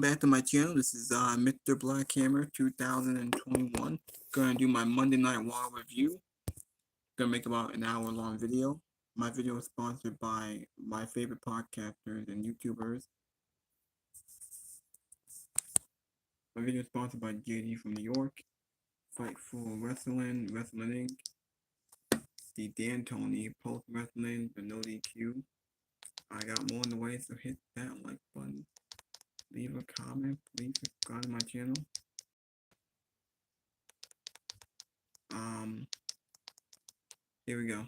back to my channel. This is Mr. Blackhammer 2021. Gonna do my Monday Night Raw review. Gonna make about an hour-long video. My video is sponsored by my favorite podcasters and YouTubers. My video is sponsored by JD from New York, Fightful Wrestling, Wrestling Inc., the Dan Tony, Post Wrestling, the No DQ. I got more in the way, so hit that like button. Leave a comment, please subscribe to my channel. Here we go.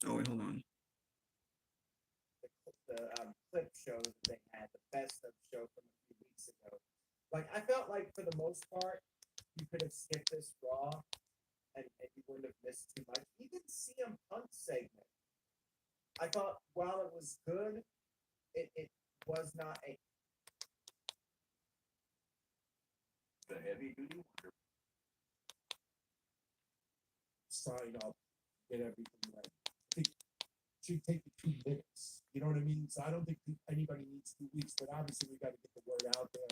Oh wait, hold on. The clip show that they had, the best of show from a few weeks ago. Like, I felt like for the most part, you could have skipped this Raw and you wouldn't have missed too much. Even CM Punk's segment, I thought while it was good, it was not a the heavy duty wonder. Sign up, get everything right. I think it should take you 2 minutes. You know what I mean? So I don't think anybody needs 2 weeks, but obviously we got to get the word out there.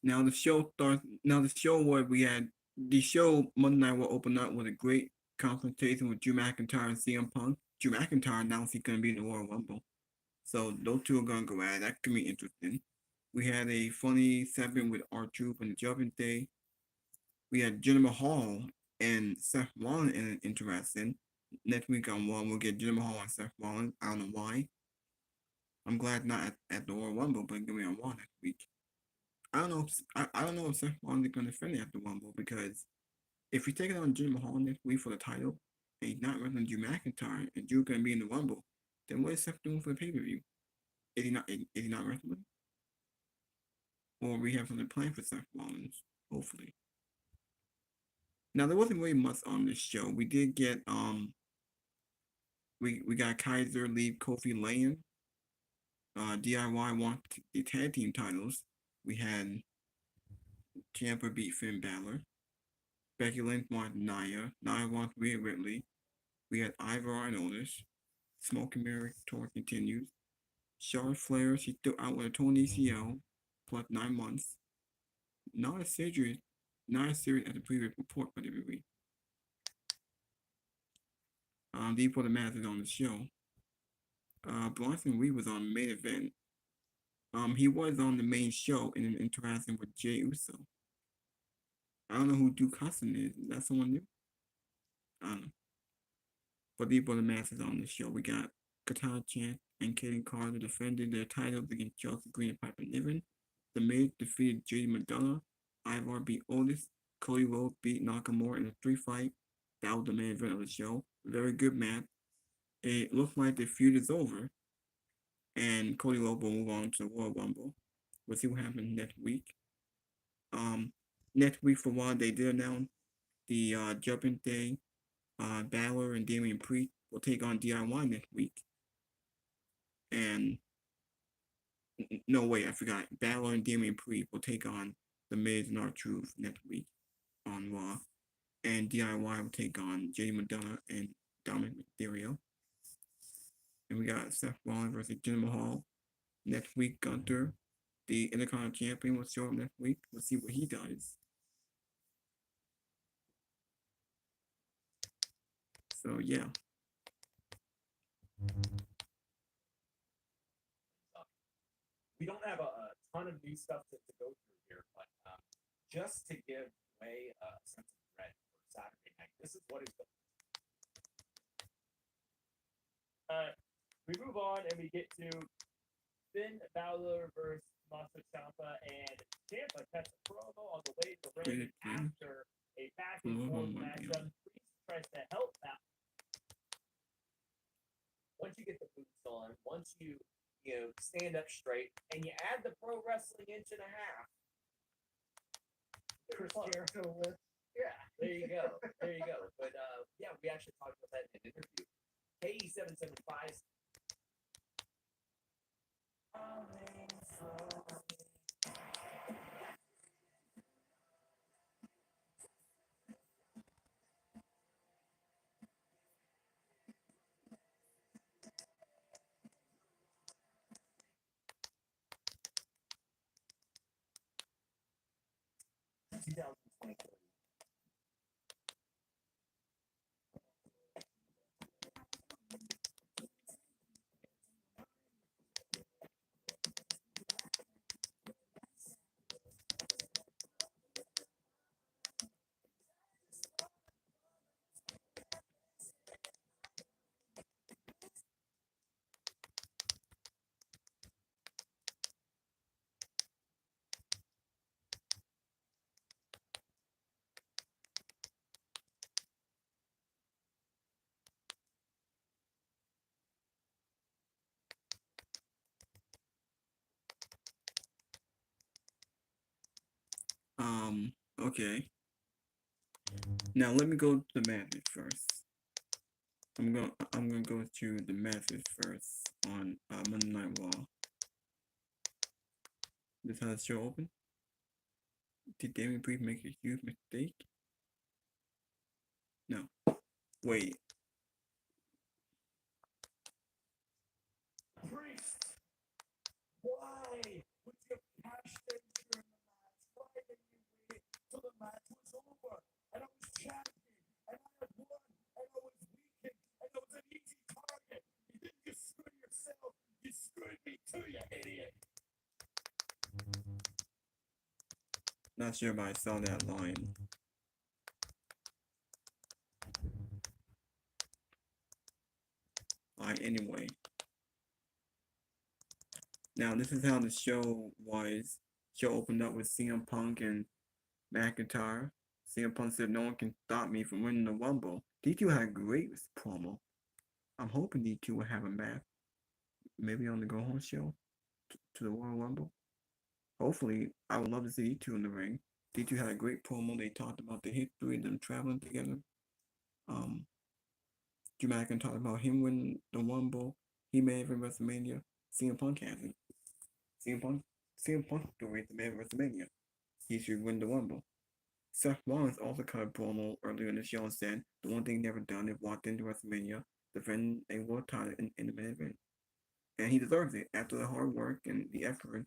Now the show starts. Now the show where we had the show Monday Night will open up with a great confrontation with Drew McIntyre and CM Punk. Drew McIntyre announced he's gonna be in the Royal Rumble, so those two are gonna go at it. That could be interesting. We had a funny segment with R-Truth and Judgment Day. We had Jinder Mahal and Seth Rollins in an interesting. Next week on Raw, we'll get Jinder Mahal and Seth Rollins. I don't know why. I'm glad not at the Royal Rumble, but give me on Raw next week. I don't know. I don't know if Seth Rollins is going to defend it at the Rumble, because if we take it on Jinder Mahal next week for the title and he's not wrestling Drew McIntyre and Drew's going to be in the Rumble, then what is Seth doing for the pay per view? Is he not wrestling? Or we have something planned for Seth Rollins, hopefully. Now there wasn't really much on this show. We did get we got Kaiser leave Kofi Lane. DIY want the tag team titles. We had Ciampa beat Finn Balor. Becky Lynch wants Nia. Nia wants Rhea Ripley. We had Ivar and Otis. Smoke and Mirror tour continues. Charlotte Flair, she's still out with a torn ACL, plus 9 months. Not a surgery at the previous report by WWE. These were the matches on the show. Bronson Reed was on main event. He was on the main show in an interaction with Jey Uso. I don't know who Duke Hudson is. Is that someone new? I don't know. But these were the matches on the show. We got Katana Chance and Kaden Carter defending their titles against Chelsea Green and Piper Niven. The Miz defeated JD McDonough. Ivar beat Otis. Cody Rhodes beat Nakamura in a 3-fight. That was the main event of the show. Very good match. It looks like the feud is over, and Cody Rhodes will move on to the Royal Rumble. We'll see what happens next week. Next week for Raw, they did announce the Judgment Day, Balor and Damian Priest will take on DIY next week. And no, wait, I forgot. Balor and Damian Priest will take on The Miz and R-Truth next week on Raw. And DIY will take on JD McDonough and Dominic Mysterio. And we got Seth Rollins versus Jinder Mahal next week. Gunther, the Intercontinental Champion, will show up next week. We'll see what he does. So yeah. We don't have a ton of new stuff to go through here, but just to give away a sense of dread for Saturday night, this is what is going on. We move on and we get to Finn Balor versus Tommaso Ciampa, and Ciampa cuts a promo on the way to the ring after a back and forth matchup. Priest tries to help Balor. Once you get the boots on, once you stand up straight, and you add the pro wrestling 1.5 inches. Chris Jericho lift. Yeah, there you go. There you go. But yeah, we actually talked about that in an interview. KE775. 2023. Okay. Now let me go to the message first. I'm gonna go to the message first on Monday Night Raw. This how the show open. Did Damien Priest make a huge mistake? No. Wait. Priest, why would you cash in during the match? Why didn't you wait till the match was over? And I was champion, and I had won, and I was weakened, and I was an easy target. You didn't just screw yourself, you screwed me too, you idiot. Not sure if I saw that line. Anyway. Now this is how the show was. Show opened up with CM Punk and McIntyre. CM Punk said no one can stop me from winning the Rumble. D2 had a great promo. I'm hoping D2 will have a match. Maybe on the Go Home show to the Royal Rumble. Hopefully, I would love to see D2 in the ring. D2 had a great promo. They talked about the history of them traveling together. Drew McIntyre about him winning the Rumble. He may have in WrestleMania. CM Punk hasn't. CM Punk story at the man of WrestleMania. He should win the Rumble. Seth Rollins also cut a promo earlier in the show and said the one thing he never done is walked into WrestleMania, defending a world title in the main event. And he deserves it after the hard work and the effort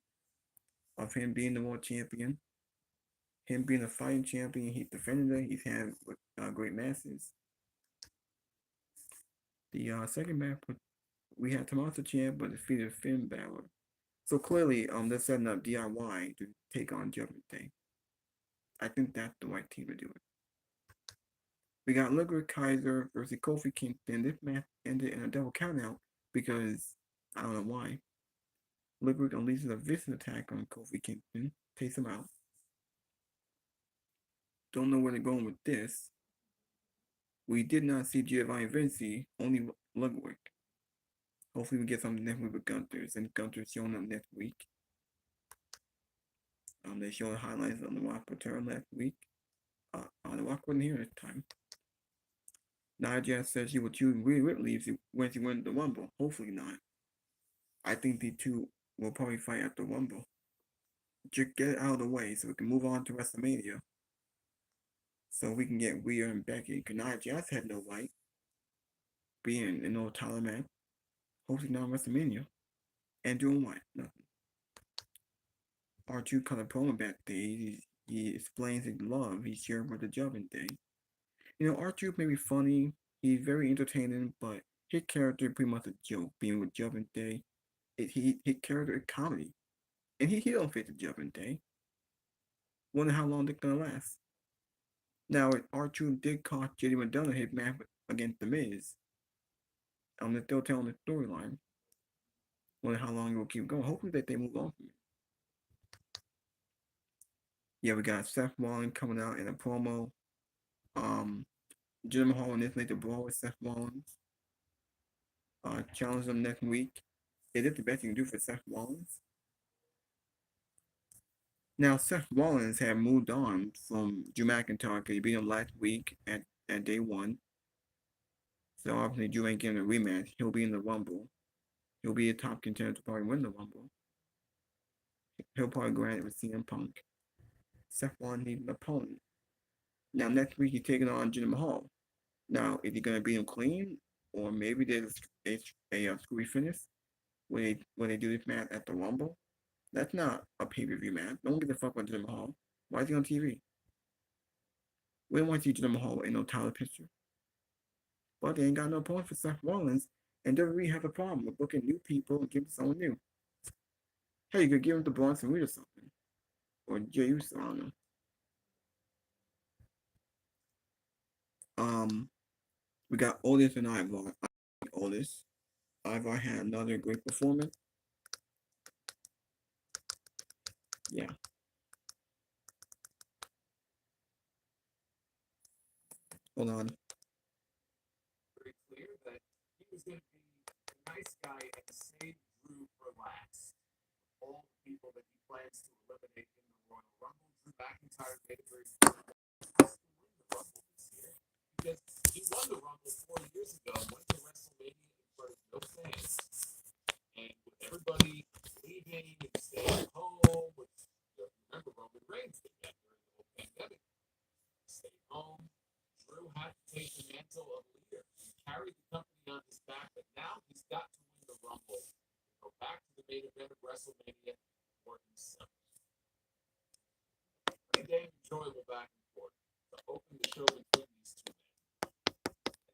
of him being the world champion, him being a fighting champion. He's defended it. He's had great matches. The second match, we had Tommaso Ciampa defeated Finn Balor. So clearly, they're setting up DIY to take on Judgment Day. I think that's the right team to do it. We got Ludwig Kaiser versus Kofi Kingston. This match ended in a double countout because I don't know why. Ludwig unleashes a vicious attack on Kofi Kingston, takes him out. Don't know where they're going with this. We did not see Giovanni Vinci, only Ludwig. Hopefully we get something next week with Gunther's, and Gunther's showing up next week. They showed highlights on the Rock return last week. The Rock wasn't here this time. Nia Jax said she would choose Rhea Ripley when she wins the Rumble. Hopefully not. I think the two will probably fight at the Rumble. Just get it out of the way so we can move on to WrestleMania. So we can get Rhea and Becky. Because Nia Jax had no right being in no title match. Hosting on WrestleMania. And doing what? Nothing. R2 cut a promo backstage. He explains his love he shared with the Judgment Day. R2 may be funny. He's very entertaining, but his character is pretty much a joke. Being with Judgment Day, his character is comedy, and he don't fit the Judgment Day. Wonder how long they're gonna last. Now, R2 did cost JD McDonough his match against The Miz. They're still telling the storyline. Wonder how long it will keep going. Hopefully that they move on from it. Yeah, we got Seth Rollins coming out in a promo. Jinder Mahal and this night to brawl with Seth Rollins. Challenge them next week. Is it the best you can do for Seth Rollins? Now, Seth Rollins had moved on from Drew McIntyre because he beat him last week at day one. So obviously Drew ain't getting a rematch. He'll be in the Rumble. He'll be a top contender to probably win the Rumble. He'll probably grant it with CM Punk. Seth Rollins needs an opponent. Now, next week he's taking on Jinder Mahal. Now, is he going to beat him clean? Or maybe there's a screwy finish when they do this match at the Rumble? That's not a pay-per-view match. No one gives a fuck about Jinder Mahal. Why is he on TV? We want you to Jinder Mahal in no title picture. But they ain't got no point for Seth Rollins, and WWE have a problem with booking new people and giving someone new. Hey, you could give him to Bronson Reed or something. Or Jey Uso, I don't know. We got Otis and Ivar. Otis. Ivar had another great performance. Yeah. Hold on. Very clear that he was going to be a nice guy and save Drew for last. All the people that he plans to eliminate in the Royal Rumble, Drew McIntyre made it very clear that he has to win the Rumble this year because he won the Rumble 4 years ago, went to WrestleMania in front of no fans, and with everybody leaving and staying home, which remember Roman Reigns did that during the whole pandemic. Stay home. Drew had to take the mantle of leader. He carried the company on his back, but now he's got to win the Rumble and go back to the main event of WrestleMania for himself. Pretty damn enjoyable back and forth to open the show between these two men.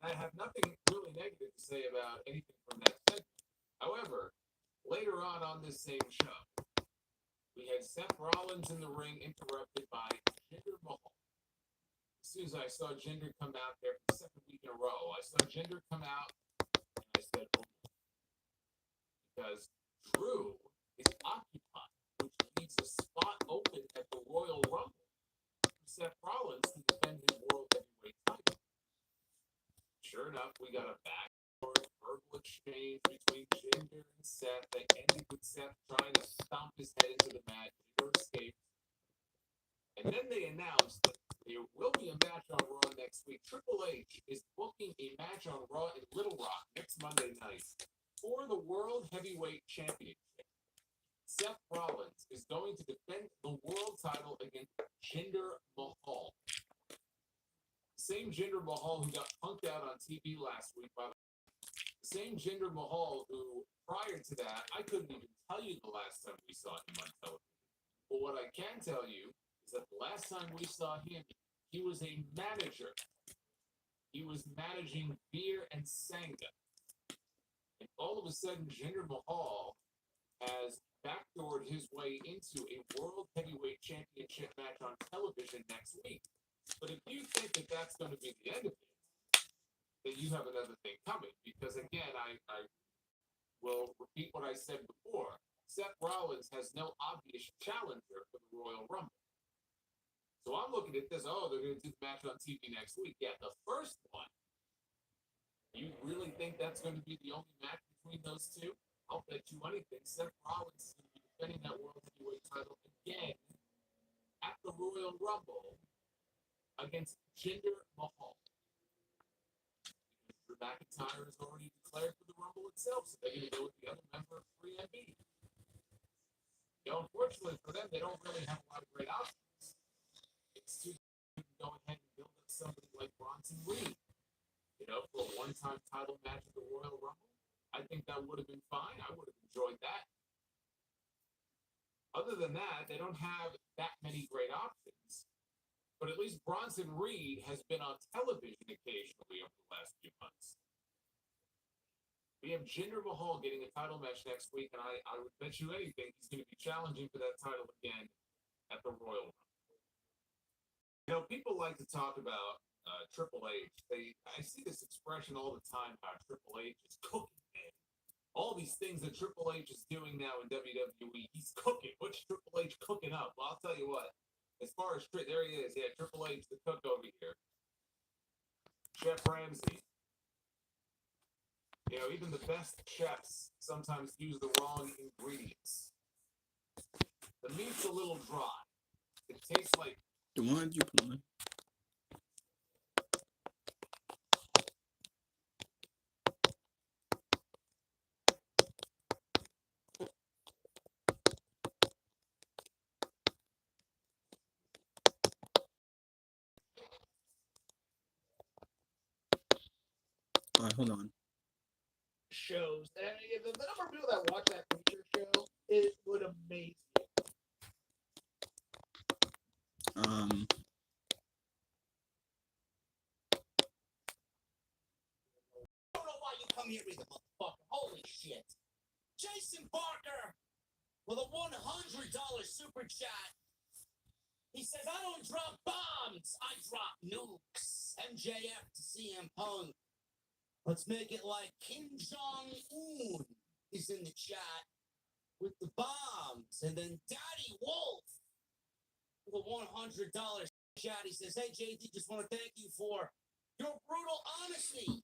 And I have nothing really negative to say about anything from that segment. However, later on this same show, we had Seth Rollins in the ring interrupted by Jinder Mahal. As soon as I saw Jinder come out there for the second week in a row, I saw Jinder come out, and I said, oh, because Drew is occupied, which leaves a spot open at the Royal Rumble for Seth Rollins to defend his World Heavyweight title. Sure enough, we got a backdoor verbal exchange between Jinder and Seth that ended with Seth trying to stomp his head into the mat. Jinder escaped. And then they announced that there will be a match on Raw next week. Triple H is booking a match on Raw in Little Rock next Monday night for the World Heavyweight Championship. Seth Rollins is going to defend the world title against Jinder Mahal. The same Jinder Mahal who got punked out on TV last week by the same Jinder Mahal who, prior to that, I couldn't even tell you the last time we saw him on television. But what I can tell you is that the last time we saw him, he was a manager. He was managing Veer and Sangha. And all of a sudden, Jinder Mahal has backdoored his way into a World Heavyweight Championship match on television next week. But if you think that that's going to be the end of it, then you have another thing coming. Because again, I will repeat what I said before. Seth Rollins has no obvious challenger for the Royal Rumble. So I'm looking at this, they're going to do the match on TV next week. Yeah, the first one. You really think that's going to be the only match between those two? I'll bet you anything. Seth Rollins is going to be defending that World Heavyweight title again at the Royal Rumble against Jinder Mahal. Because Drew McIntyre is already declared for the Rumble itself, so they're going to go with the other member of 3MB. Unfortunately for them, they don't really have a lot of great options. It's too good to go ahead and build up somebody like Bronson Reed, for a one-time title match at the Royal Rumble. I think that would have been fine. I would have enjoyed that. Other than that, they don't have that many great options. But at least Bronson Reed has been on television occasionally over the last few months. We have Jinder Mahal getting a title match next week, and I would bet you anything he's going to be challenging for that title again at the Royal Rumble. People like to talk about Triple H. I see this expression all the time about Triple H is cooking, man. All these things that Triple H is doing now in WWE, he's cooking. What's Triple H cooking up? Well, I'll tell you what. As far as there he is, yeah, Triple H, the cook over here. Chef Ramsay. Even the best chefs sometimes use the wrong ingredients. The meat's a little dry. It tastes like the ones you put on. All right, hold on. Shows and the number of people that watch that feature show, it would amaze you. Jason Barker with a $100 super chat. He says, I don't drop bombs, I drop nukes. MJF to CM Punk. Let's make it like Kim Jong-un is in the chat with the bombs. And then Daddy Wolf with a $100 chat. He says, hey, JD, just want to thank you for your brutal honesty.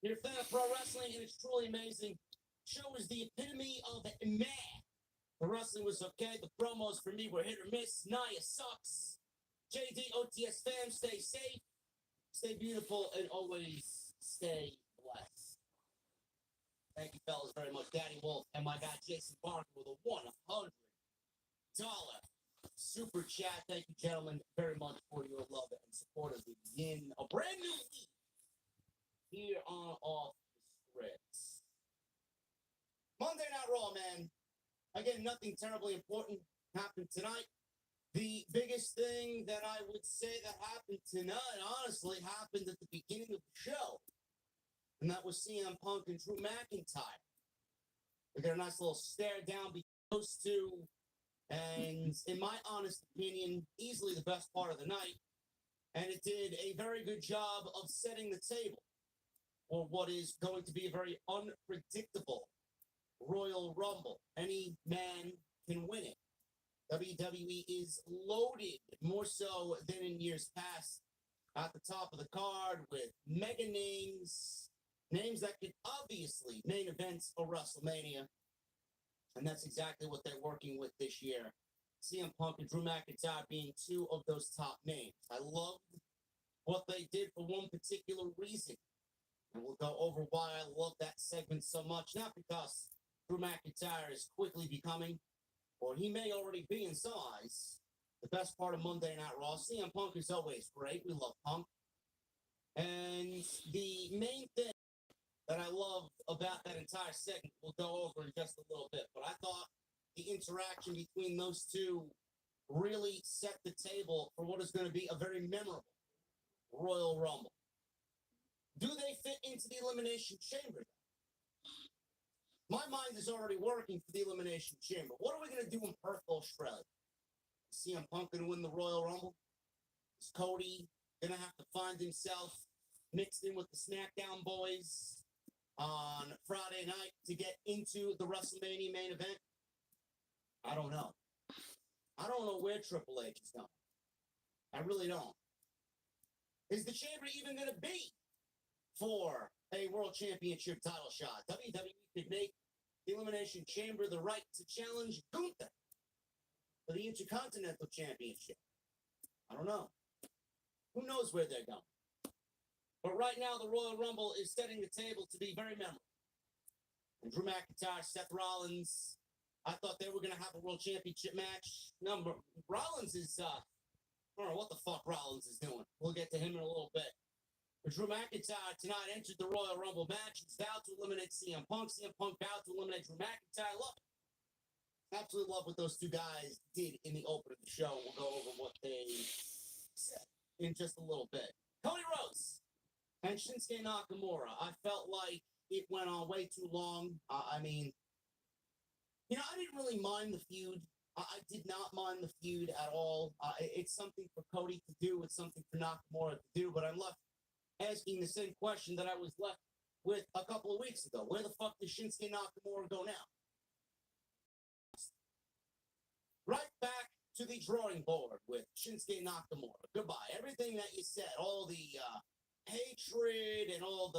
You're a fan of pro wrestling, and it's truly amazing. Show is the epitome of meh. The wrestling was okay. The promos for me were hit or miss. Nia sucks. JD, OTS fam, stay safe, stay beautiful, and always stay blessed. Thank you, fellas, very much. Daddy Wolf and my guy Jason Barker with a $100 super chat. Thank you, gentlemen, very much for your love and support as we begin a brand new week here on Off the Scripts. Monday Night Raw, man. Again, nothing terribly important happened tonight. The biggest thing that I would say that happened tonight, honestly, happened at the beginning of the show. And that was CM Punk and Drew McIntyre. We got a nice little stare down between those two. And in my honest opinion, easily the best part of the night. And it did a very good job of setting the table for what is going to be a very unpredictable Royal Rumble. Any man can win it. WWE is loaded, more so than in years past, at the top of the card with mega names that could obviously main events for WrestleMania. And that's exactly what they're working with this year. CM Punk and Drew McIntyre being two of those top names. I loved what they did for one particular reason. And we'll go over why I love that segment so much. Not because Drew McIntyre is quickly becoming, or he may already be in some eyes, the best part of Monday Night Raw. CM Punk is always great. We love Punk. And the main thing that I love about that entire segment we'll go over in just a little bit. But I thought the interaction between those two really set the table for what is going to be a very memorable Royal Rumble. Do they fit into the Elimination Chamber? My mind is already working for the Elimination Chamber. What are we going to do in Perth, Australia? Is CM Punk going to win the Royal Rumble? Is Cody going to have to find himself mixed in with the SmackDown boys on Friday night to get into the WrestleMania main event? I don't know. I don't know where Triple H is going. I really don't. Is the chamber even going to be for a World Championship title shot? WWE could make the Elimination Chamber the right to challenge Gunther for the Intercontinental Championship. I don't know. Who knows where they're going? But right now, the Royal Rumble is setting the table to be very memorable. And Drew McIntyre, Seth Rollins, I thought they were going to have a World Championship match. No, Rollins is, I don't know what the fuck Rollins is doing. We'll get to him in a little bit. But Drew McIntyre tonight entered the Royal Rumble match. He's vowed to eliminate CM Punk. CM Punk vowed to eliminate Drew McIntyre. Love it. Absolutely love what those two guys did in the open of the show. We'll go over what they said in just a little bit. Cody Rhodes and Shinsuke Nakamura. I felt like it went on way too long. I mean, you know, I didn't really mind the feud. I did not mind the feud at all. It's something for Cody to do. It's something for Nakamura to do. But I'm left asking the same question that I was left with a couple of weeks ago. Where the fuck does Shinsuke Nakamura go now? Right back to the drawing board with Shinsuke Nakamura. Goodbye. Everything that you said, all the hatred and all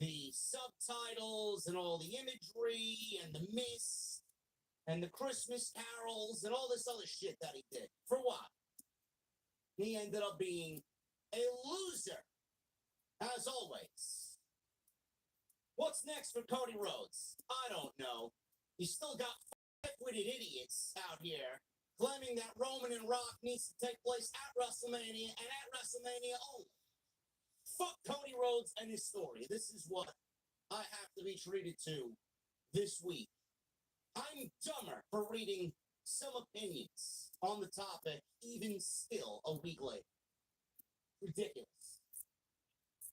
the subtitles and all the imagery and the mist and the Christmas carols and all this other shit that he did. For what? He ended up being a loser, as always. What's next for Cody Rhodes? I don't know. You still got witted idiots out here claiming that Roman and Rock needs to take place at WrestleMania and at WrestleMania only. Fuck Cody Rhodes and his story. This is what I have to be treated to this week. I'm dumber for reading some opinions on the topic, even still a week later. Ridiculous.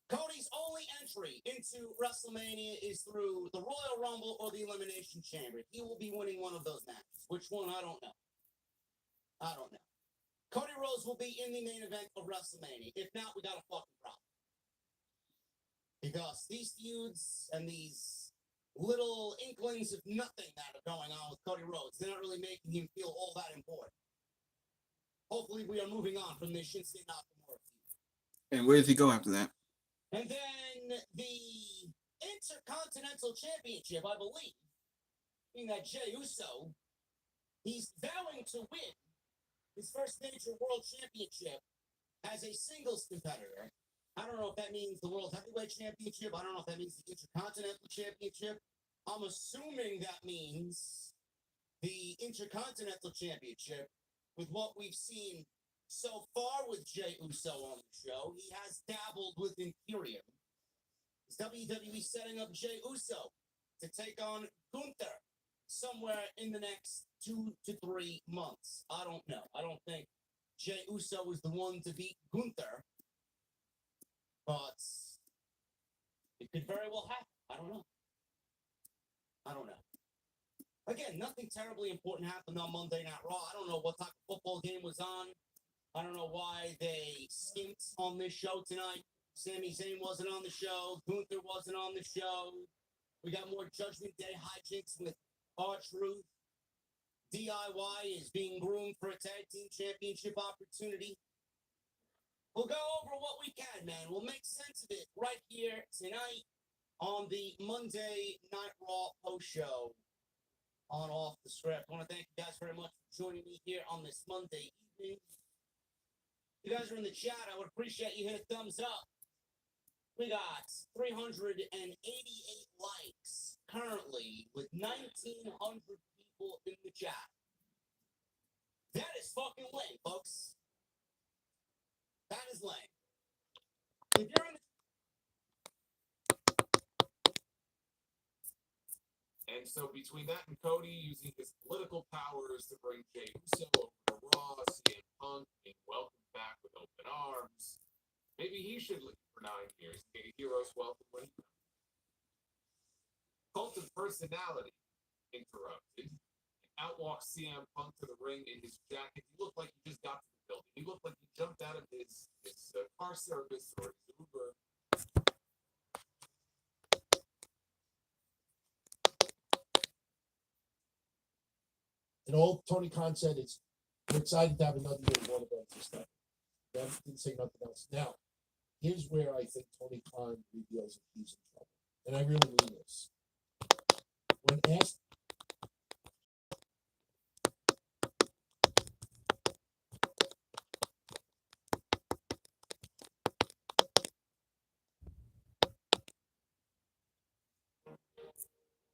Cody's only entry into WrestleMania is through the Royal Rumble or the Elimination Chamber. He will be winning one of those matches. Which one? I don't know. Cody Rhodes will be in the main event of WrestleMania. If not, we got a fucking problem. Because these feuds and these little inklings of nothing that are going on with Cody Rhodes, they're not really making him feel all that important. Hopefully, we are moving on from this Shinsuke Nakamura feud. And where does he go after that? And then the Intercontinental Championship, I believe, being that Jey Uso, he's vowing to win his first major world championship as a singles competitor. I don't know if that means the World Heavyweight Championship. I don't know if that means the Intercontinental Championship. I'm assuming that means the Intercontinental Championship. With what we've seen so far with Jey Uso on the show, he has dabbled with Imperium. Is WWE setting up Jey Uso to take on Gunther somewhere in the next 2 to 3 months? I don't know. I don't think Jey Uso is the one to beat Gunther, but it could very well happen. I don't know. Again, nothing terribly important happened on Monday Night Raw. I don't know what type of football game was on. I don't know why they skimped on this show tonight. Sami Zayn wasn't on the show. Gunther wasn't on the show. We got more Judgment Day hijinks with R-Truth. DIY is being groomed for a tag team championship opportunity. We'll go over what we can, man. We'll make sense of it right here tonight on the Monday Night Raw post show on Off the Script. I want to thank you guys very much for joining me here on this Monday evening. If you guys are in the chat, I would appreciate you hit a thumbs up. We got 388 likes currently with 1,900 people in the chat. That is fucking lame, folks. That is lame. If you're in the And so between that and Cody using his political powers to bring Jey Uso over to Raw, CM Punk being welcomed back with open arms, maybe he should leave for 9 years and get a hero's welcome when he comes. Cult of personality interrupted. And out walks CM Punk to the ring in his jacket. He looked like he just got to the building. He looked like he jumped out of his car service or his Uber. And all Tony Khan said is, we're excited to have another year of one event and stuff. That didn't say nothing else. Now, here's where I think Tony Khan reveals that he's in trouble. And I really mean this. When asked,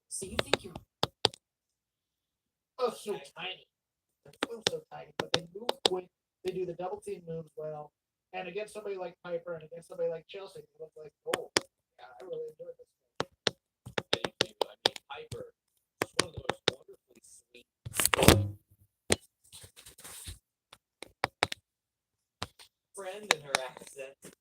So you think you're So tiny. They're so tiny, but they move quick. They do the double team moves well. And against somebody like Piper and against somebody like Chelsea, they look like, oh, yeah, I really enjoyed this. Piper is one of those wonderfully sweet friend in her accent,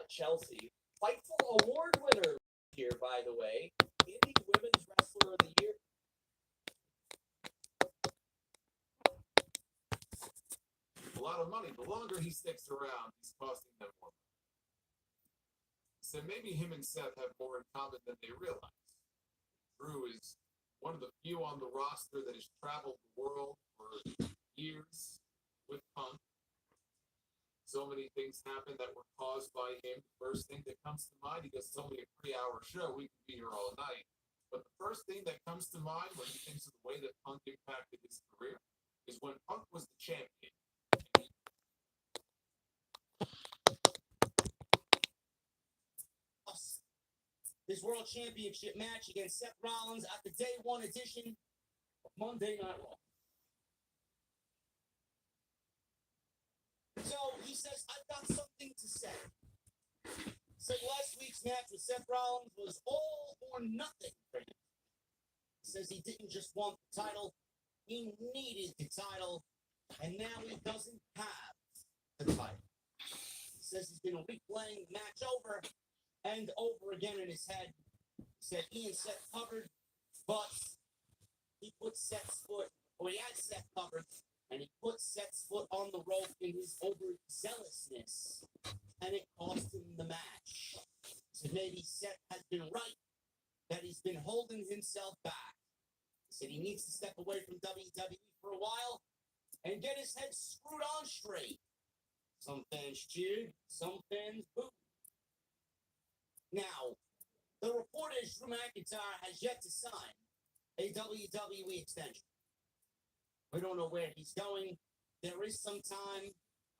Chelsea. Fightful award winner here, by the way. Indie Women's Wrestler of the Year. A lot of money. The longer he sticks around, he's costing them more money. So maybe him and Seth have more in common than they realize. Drew is one of the few on the roster that has traveled the world for years with Punk. So many things happen that were caused by him. The first thing that comes to mind, he goes, it's only a 3-hour show. We could be here all night. But the first thing that comes to mind when he thinks of the way that Punk impacted his career is when Punk was the champion. This World Championship match against Seth Rollins at the Day 1 edition of Monday Night Raw. So he says, I've got something to say. Said last week's match with Seth Rollins was all or nothing for him. He says he didn't just want the title, he needed the title, and now he doesn't have the title. He says he's been replaying the match over and over again in his head. He said he and Seth covered, but he put Seth's foot, or he had Seth covered, and he put Seth's foot on the rope in his overzealousness, and it cost him the match. So maybe Seth has been right, that he's been holding himself back. He said he needs to step away from WWE for a while and get his head screwed on straight. Some fans cheered, some fans booed. Now, the report is Drew McIntyre has yet to sign a WWE extension. We don't know where he's going. There is some time.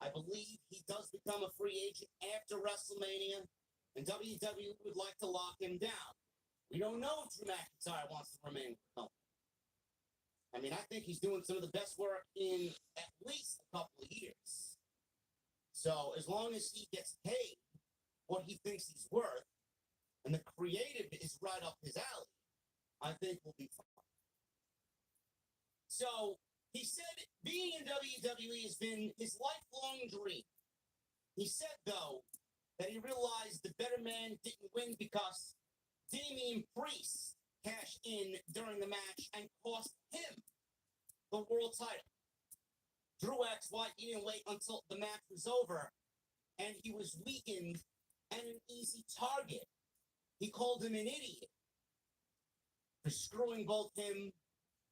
I believe he does become a free agent after WrestleMania, and WWE would like to lock him down. We don't know if Drew McIntyre wants to remain with the company. I mean, I think he's doing some of the best work in at least a couple of years. So as long as he gets paid what he thinks he's worth, and the creative is right up his alley, I think we'll be fine. So he said being in WWE has been his lifelong dream. He said, though, that he realized the better man didn't win because Damian Priest cashed in during the match and cost him the world title. Drew asked why he didn't wait until the match was over and he was weakened and an easy target. He called him an idiot for screwing both him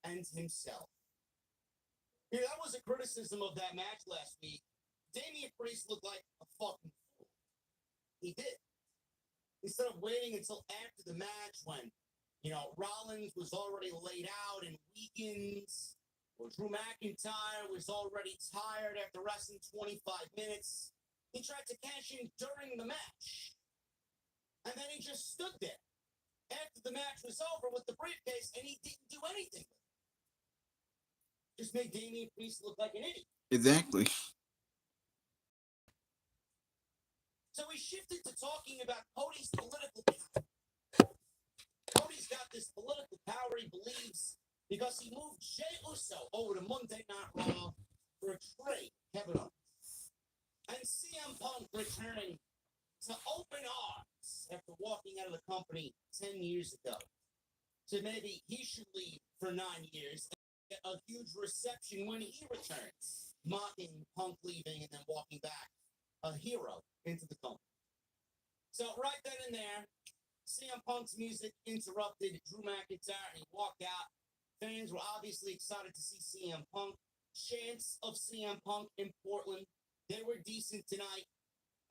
and himself. Yeah, that was a criticism of that match last week. Damian Priest looked like a fucking fool. He did. Instead of waiting until after the match when, Rollins was already laid out and weakened, or Drew McIntyre was already tired after wrestling 25 minutes, he tried to cash in during the match. And then he just stood there after the match was over with the briefcase and he didn't do anything with it. Just made Damian Priest look like an idiot. Exactly. So we shifted to talking about Cody's political power. Cody's got this political power he believes because he moved Jey Uso over to Monday Night Raw for a trade, Kevin Owens. And CM Punk returning to open arms after walking out of the company 10 years ago. So maybe he should leave for 9 years and get a huge reception when he returns, mocking Punk leaving and then walking back a hero into the company. So right then and there, CM Punk's music interrupted Drew McIntyre and he walked out. Fans were obviously excited to see CM Punk. Chants of CM Punk in Portland. They were decent tonight.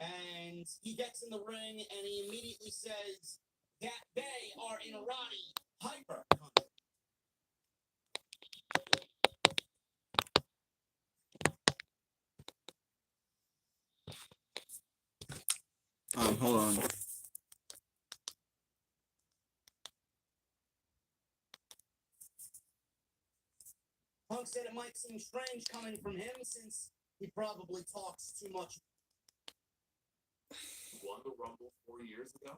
And he gets in the ring and he immediately says that they are in a Roddy Piper country. Hold on. Punk said it might seem strange coming from him since he probably talks too much. He won the Rumble 4 years ago.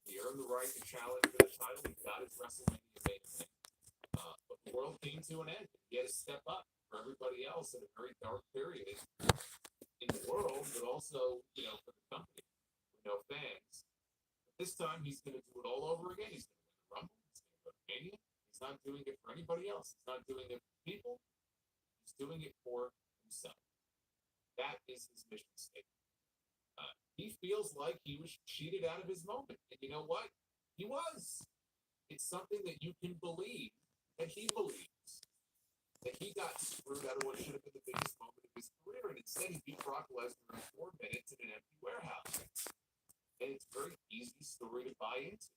He earned the right to challenge for the title. He got his WrestleMania main event. But the world came to an end. He had to step up for everybody else in a very dark period in the world, but also, for the company with no fans. But this time, he's going to do it all over again. He's going to win the Rumble. He's going to go to Mania. He's not doing it for anybody else. He's not doing it for people. He's doing it for himself. That is his mission statement. He feels like he was cheated out of his moment. And you know what? He was. It's something that you can believe that he believes. That he got screwed out of what should have been the biggest moment of his career. And instead, he beat Brock Lesnar in 4 minutes in an empty warehouse. And it's a very easy story to buy into.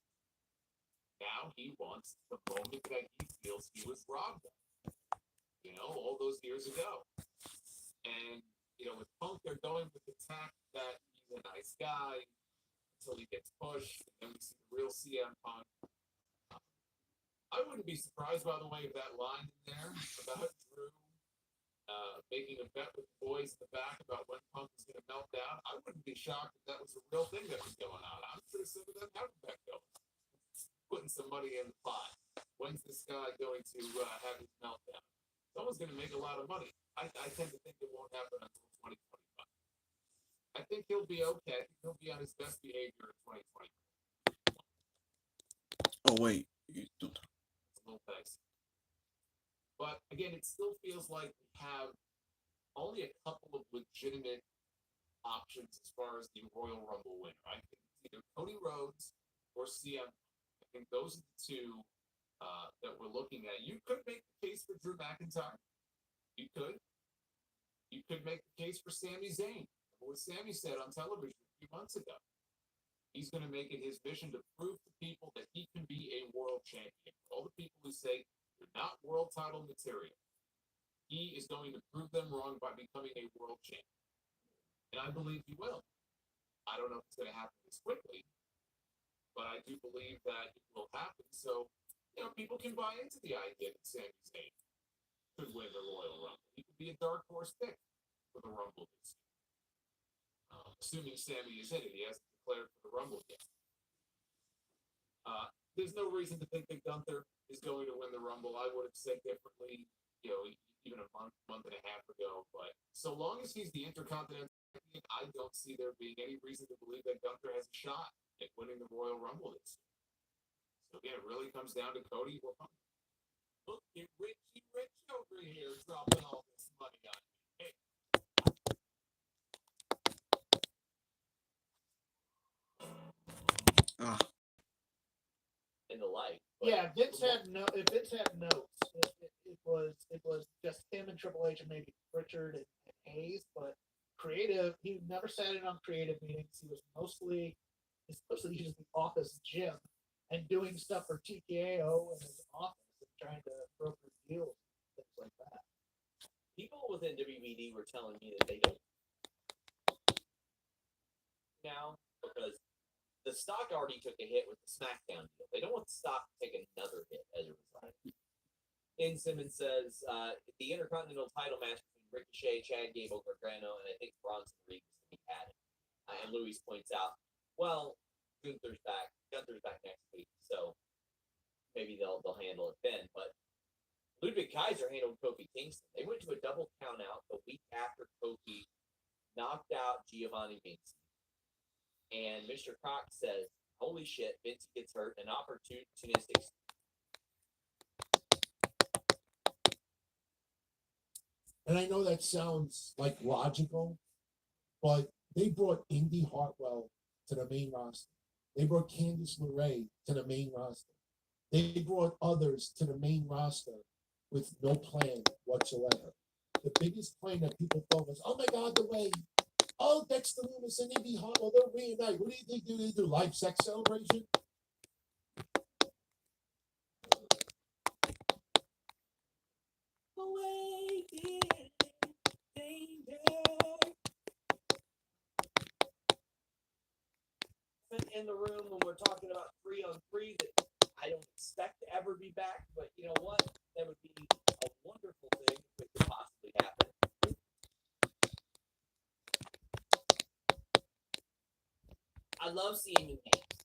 Now he wants the moment that he feels he was robbed of. All those years ago. And, with Punk, they're going with the tack that he's a nice guy until he gets pushed. And then we see the real CM Punk. I wouldn't be surprised, by the way, if that line in there about Drew making a bet with the boys in the back about when Punk was going to melt down. I wouldn't be shocked if that was a real thing that was going on. I'm sure some of them have a bet going. Putting some money in the pot. When's this guy going to have his meltdown? Someone's going to make a lot of money. I tend to think it won't happen until 2025. At think he'll be okay. I think he'll be on his best behavior in 2020. Oh wait, you don't. It's a little dicey. But again, it still feels like we have only a couple of legitimate options as far as the Royal Rumble winner. I think it's either Cody Rhodes or CM. I think those are the two that we're looking at. You could make the case for Drew McIntyre. You could. You could make the case for Sami Zayn. What Sami said on television a few months ago. He's going to make it his mission to prove to people that he can be a world champion. All the people who say you're not world title material, he is going to prove them wrong by becoming a world champion. And I believe he will. I don't know if it's going to happen this quickly, but I do believe that it will happen. So, people can buy into the idea that Sami Zayn could win the Royal Rumble. He could be a dark horse pick for the Rumble this year. Assuming Sami is in it, he hasn't declared for the Rumble yet. There's no reason to think that Gunther is going to win the Rumble. I would have said differently, even a month and a half ago. But so long as he's the Intercontinental Champion, I don't see there being any reason to believe that Gunther has a shot at winning the Royal Rumble this year. So again, it really comes down to Cody or Punk. Look at Richie Rich over here dropping all this money on me. Hey. In the light. Yeah, Vince had notes. It was just him and Triple H and maybe Richard and Hayes, but creative. He never sat in on creative meetings. He was mostly using the office gym and doing stuff for TKO in his office and trying to broker deals, things like that. People within WWE were telling me that they don't now because the stock already took a hit with the SmackDown deal. They don't want the stock to take another hit as a result. Ian Simmons says the Intercontinental title match between Ricochet, Chad Gable, Gargano, and I think Bronson Reed is to be added. And Luis points out, well, Gunther's back next week, so maybe they'll handle it then. But Ludwig Kaiser handled Kofi Kingston. They went to a double count out the week after Kofi knocked out Giovanni Vinci. And Mr. Cox says, holy shit, Vince gets hurt, an opportunistic. And I know that sounds like logical, but they brought Indy Hartwell to the main roster. They brought Candice LeRae to the main roster. They brought others to the main roster with no plan whatsoever. The biggest plan that people thought was, oh my God, the way. Oh, Dexter Lumis and Indy Hartwell, they'll reunite. What do you think they do? Live sex celebration? In the room when we're talking about 3-on-3 that I don't expect to ever be back, but you know what? That would be a wonderful thing if it could possibly happen. I love seeing new names.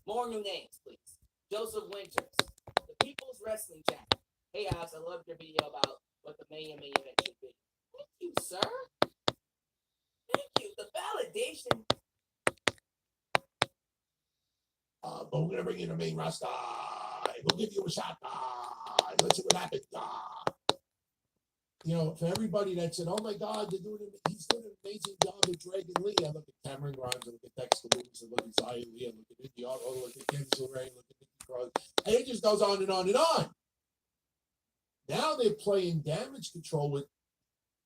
More new names, please. Joseph Winters, the People's Wrestling Channel. Hey, Alex, I loved your video about what the main event should be. Thank you, sir. Thank you. The validation. But we're going to bring in the main roster. We'll give you a shot. Let's see what happens. For everybody that said, oh my God, he's doing an amazing job with Dragon Lee. I look at Cameron Grimes, I look at Dexter Lumis, I look at Xia Li, I look at Indy Hartwell, I look at Candice LeRae, I look at Nikki Cross. And it just goes on and on and on. Now they're playing damage control with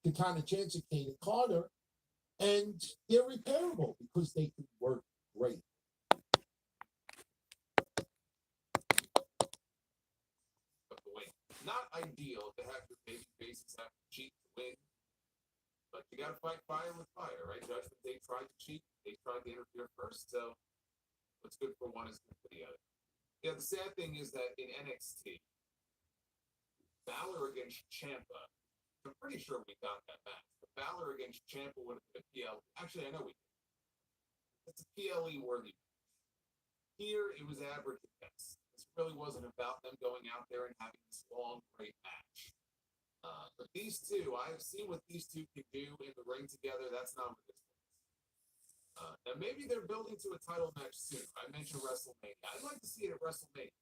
the kind of chance of Kane and Carter, and they're repairable because they can work great. Not ideal to have your baby faces have to cheat to win, but you got to fight fire with fire, right? Judgment Day tried to cheat, they tried to interfere first, so what's good for one is good for the other. Yeah, the sad thing is that in NXT, Balor against Ciampa, I'm pretty sure we got that match, but Balor against Ciampa would have been a PLE. Actually, I know we did. It's a PLE worthy match. Here, it was average at best. This really wasn't about them going out there and having this long, great match. But these two, I have seen what these two can do in the ring together. That's not what this was. Now maybe they're building to a title match soon. I mentioned WrestleMania. I'd like to see it at WrestleMania.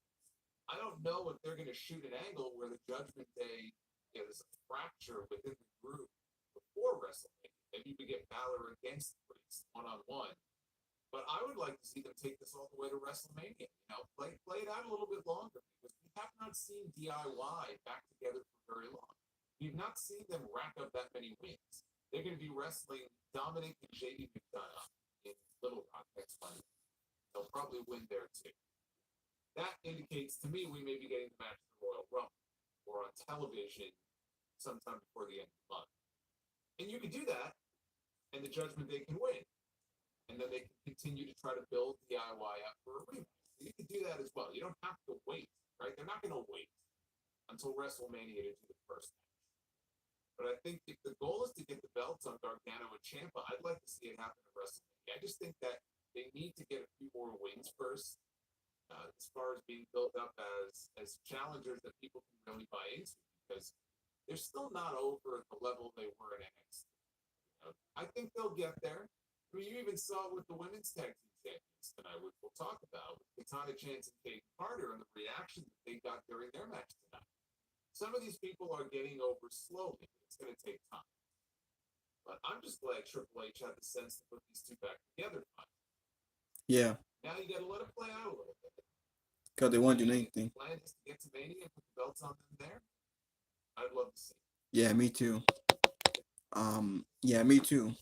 I don't know if they're going to shoot an angle where the Judgment Day, there's a fracture within the group before WrestleMania. Maybe we get Balor against Priest one-on-one. But I would like to see them take this all the way to WrestleMania. Play it out a little bit longer because we have not seen DIY back together for very long. We've not seen them rack up that many wins. They're going to be wrestling Dominic and JD McDonough in Little Rock next Monday. They'll probably win there too. That indicates to me we may be getting the match at the Royal Rumble or on television sometime before the end of the month. And you can do that, and the Judgment Day can win. And then they can continue to try to build DIY up for a rematch. So you can do that as well. You don't have to wait, right? They're not going to wait until WrestleMania to do the first match. But I think if the goal is to get the belts on Gargano and Ciampa, I'd like to see it happen at WrestleMania. I just think that they need to get a few more wins first, as far as being built up as challengers that people can really buy into, because they're still not over at the level they were in NXT. I think they'll get there. I mean, you even saw it with the women's tag team champions tonight, which we'll talk about, with Katana Chance and Kate Carter and the reaction that they got during their match tonight. Some of these people are getting over slowly. It's going to take time. But I'm just glad Triple H had the sense to put these two back together. Yeah, Now you got to let it play out a little bit. because they won't do anything. The plan is to get to Mania and put the belts on them there. I'd love to see it. Yeah, me too. Yeah, me too.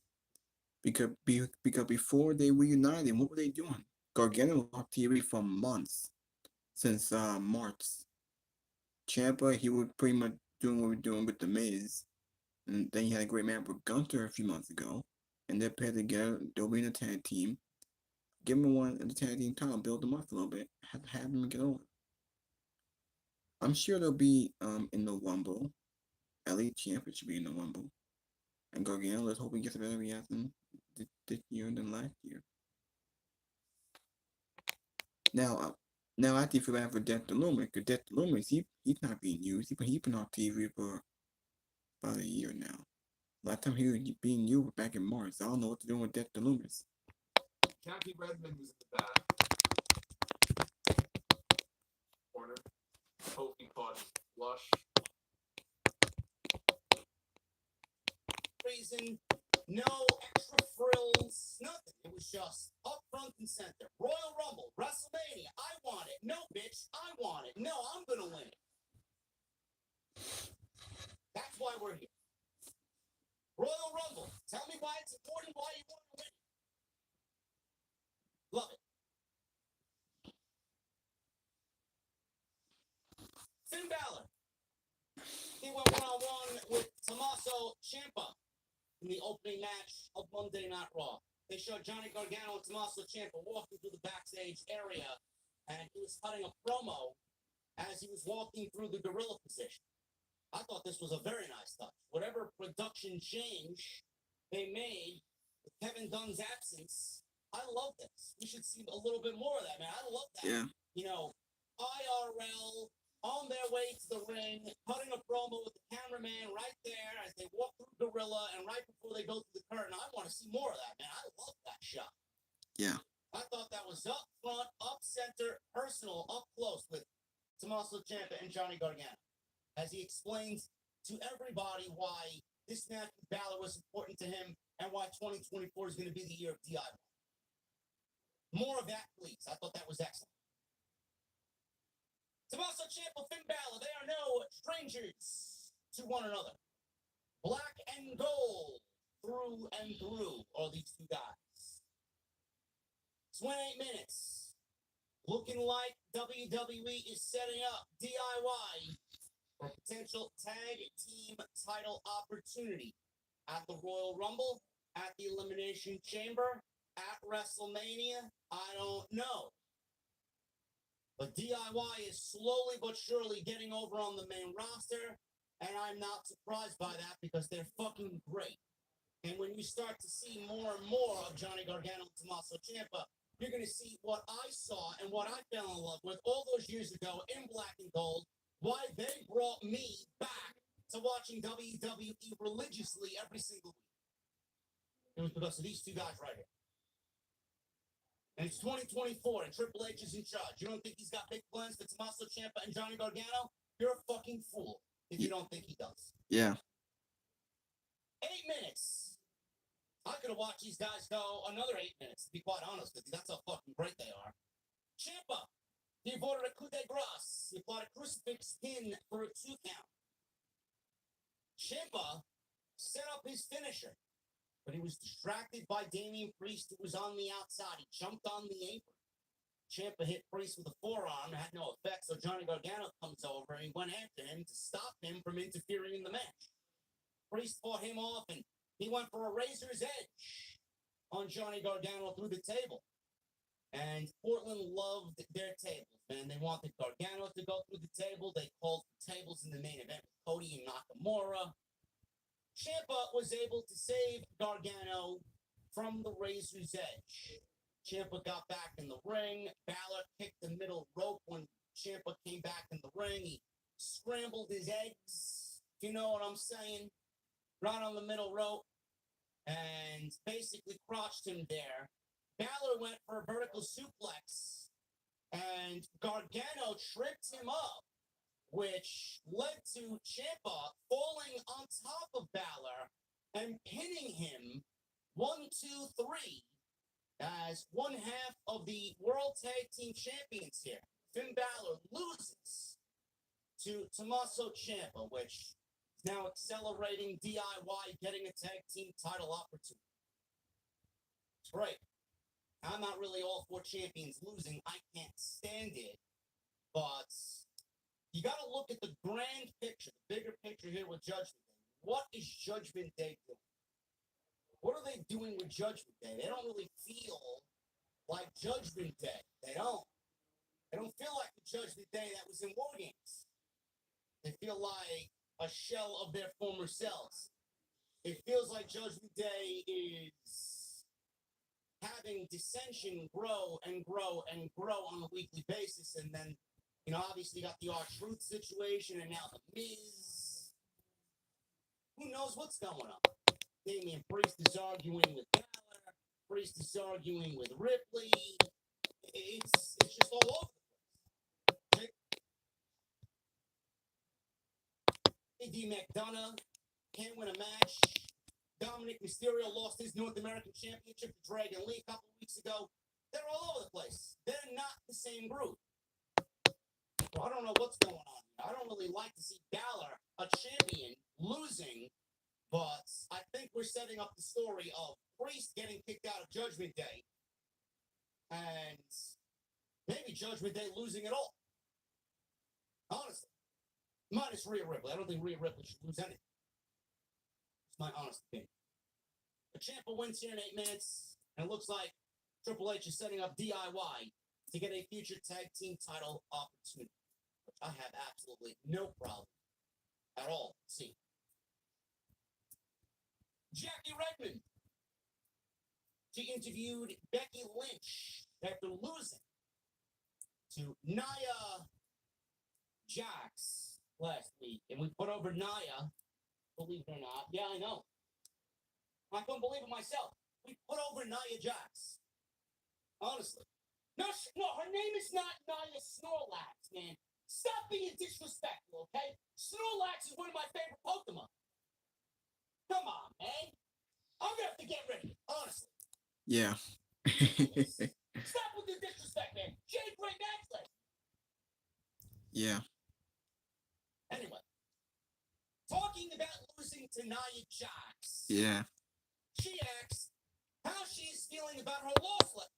Because before they reunited, what were they doing? Gargano was off TV for months, since March. Ciampa, he was pretty much doing what we're doing with the Miz, and then you had a great match with Gunther a few months ago, and they're paired together. They'll be in a tag team. Give them one in the tag team title, build them up a little bit, have them get over. I'm sure they'll be in the Rumble. At least Ciampa should be in the Rumble. And Gargano, let's hope he gets a better reaction this year than last year. Now I think feel bad for Death to Loomis, because Death to Loomis, he's not being used. He's been off TV for about a year now. Last time he was being used back in March. I don't know what to do with Death to Loomis. Jackie Redmond was in the back corner. Kofi caught his flush. Reason, no extra frills, nothing. It was just up front and center. Royal Rumble, WrestleMania, I want it. No, bitch, I want it. No, I'm gonna win it. That's why we're here. Royal Rumble, tell me why it's important, why you want to win it. Love it. Finn Balor. He went one-on-one with Tommaso Ciampa in the opening match of Monday Night Raw. They showed Johnny Gargano and Tommaso Ciampa walking through the backstage area, and he was cutting a promo as he was walking through the gorilla position. I thought this was a very nice touch. Whatever production change they made with Kevin Dunn's absence, I love this. We should see a little bit more of that, man. I love that. Yeah. IRL on their way to the ring, cutting a promo with the cameraman right there as they walk through Gorilla, and right before they go through the curtain. I want to see more of that, man. I love that shot. Yeah. I thought that was up front, up center, personal, up close with Tommaso Ciampa and Johnny Gargano, as he explains to everybody why this match with Balor was important to him and why 2024 is going to be the year of DIY. More of that, please. I thought that was excellent. Tommaso Ciampa, Finn Balor, they are no strangers to one another. Black and gold, through and through, are these two guys. 28 minutes. Looking like WWE is setting up DIY for a potential tag team title opportunity at the Royal Rumble, at the Elimination Chamber, at WrestleMania. I don't know. But DIY is slowly but surely getting over on the main roster, and I'm not surprised by that because they're fucking great. And when you start to see more and more of Johnny Gargano and Tommaso Ciampa, you're going to see what I saw and what I fell in love with all those years ago in Black and Gold, why they brought me back to watching WWE religiously every single week. It was because of these two guys right here. And it's 2024 and Triple H is in charge. You don't think he's got big plans for Tommaso Ciampa and Johnny Gargano? You're a fucking fool if you don't think he does. Yeah. 8 minutes. I could have watched these guys go another 8 minutes, to be quite honest with you. That's how fucking great they are. Ciampa, he avoided a coup de grace. He applied a crucifix pin for a 2 count. Ciampa set up his finisher, but he was distracted by Damian Priest, who was on the outside. He jumped on the apron. Ciampa hit Priest with a forearm. It had no effect, so Johnny Gargano comes over and he went after him to stop him from interfering in the match. Priest fought him off, and he went for a razor's edge on Johnny Gargano through the table. And Portland loved their tables, man. They wanted Gargano to go through the table. They called for tables in the main event with Cody and Nakamura. Ciampa was able to save Gargano from the razor's edge. Ciampa got back in the ring. Balor kicked the middle rope when Ciampa came back in the ring. He scrambled his eggs, you know what I'm saying? Right on the middle rope and basically crotched him there. Balor went for a vertical suplex and Gargano tripped him up, which led to Ciampa falling on top of Balor and pinning him 1, 2, 3 as one half of the World Tag Team Champions here. Finn Balor loses to Tommaso Ciampa, which is now accelerating DIY getting a tag team title opportunity. It's great. I'm not really all for champions losing. I can't stand it. But you got to look at the grand picture, the bigger picture here with Judgment Day. What is Judgment Day doing? What are they doing with Judgment Day? They don't really feel like Judgment Day. They don't. They don't feel like the Judgment Day that was in War Games. They feel like a shell of their former selves. It feels like Judgment Day is having dissension grow and grow and grow on a weekly basis. And then, you know, obviously you got the R-Truth situation and now the Miz. Who knows what's going on? Damian Priest is arguing with Balor. Priest is arguing with Ripley. It's just all over the place. AD McDonough can't win a match. Dominic Mysterio lost his North American Championship to Dragon Lee a couple weeks ago. They're all over the place. They're not the same group. So I don't know what's going on here. I don't really like to see Balor, a champion, losing, but I think we're setting up the story of Priest getting kicked out of Judgment Day and maybe Judgment Day losing it all. Honestly. Minus Rhea Ripley. I don't think Rhea Ripley should lose anything. It's my honest opinion. But Ciampa wins here in 8 minutes, and it looks like Triple H is setting up DIY to get a future tag team title opportunity, which I have absolutely no problem at all seeing. Jackie Redmond. She interviewed Becky Lynch after losing to Nia Jax last week. And we put over Nia, believe it or not. Yeah, I know. I couldn't believe it myself. We put over Nia Jax. Honestly. No, her name is not Nia Snorlax, man. Stop being disrespectful, okay? Snorlax is one of my favorite Pokemon. Come on, man. I'm gonna have to get rid of it, honestly. Yeah. Stop with the disrespect, man. She had a great match last. Yeah. Anyway, talking about losing to Nia Jax. Yeah. She asks how she's feeling about her loss last.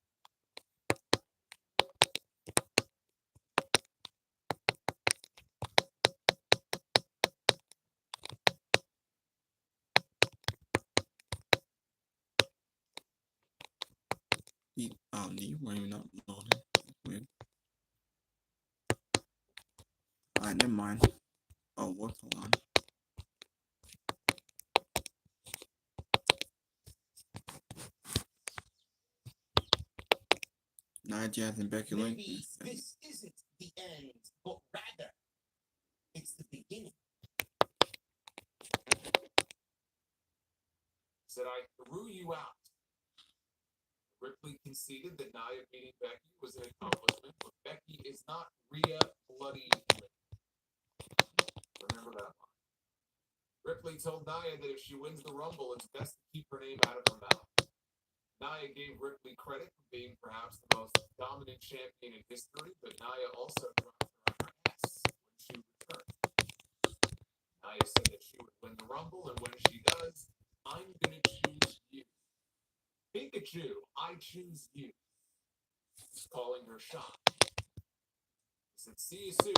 You weren't even uploading. Weird. Alright, never mind. Oh, what? Hold on. Nia Jax and Becky Lynch. Maybe this isn't the end, but rather it's the beginning. Said I threw you out. Ripley conceded that Nia beating Becky was an accomplishment, but Becky is not Rhea Bloody Lynch. Remember that one. Ripley told Nia that if she wins the Rumble, it's best to keep her name out of her mouth. Nia gave Ripley credit for being perhaps the most dominant champion in history, but Nia also dropped her on her ass when she returned. Nia said that she would win the Rumble, and when she does, I'm going to choose you. Pikachu, I choose you. He's calling her shot. He said, see you soon.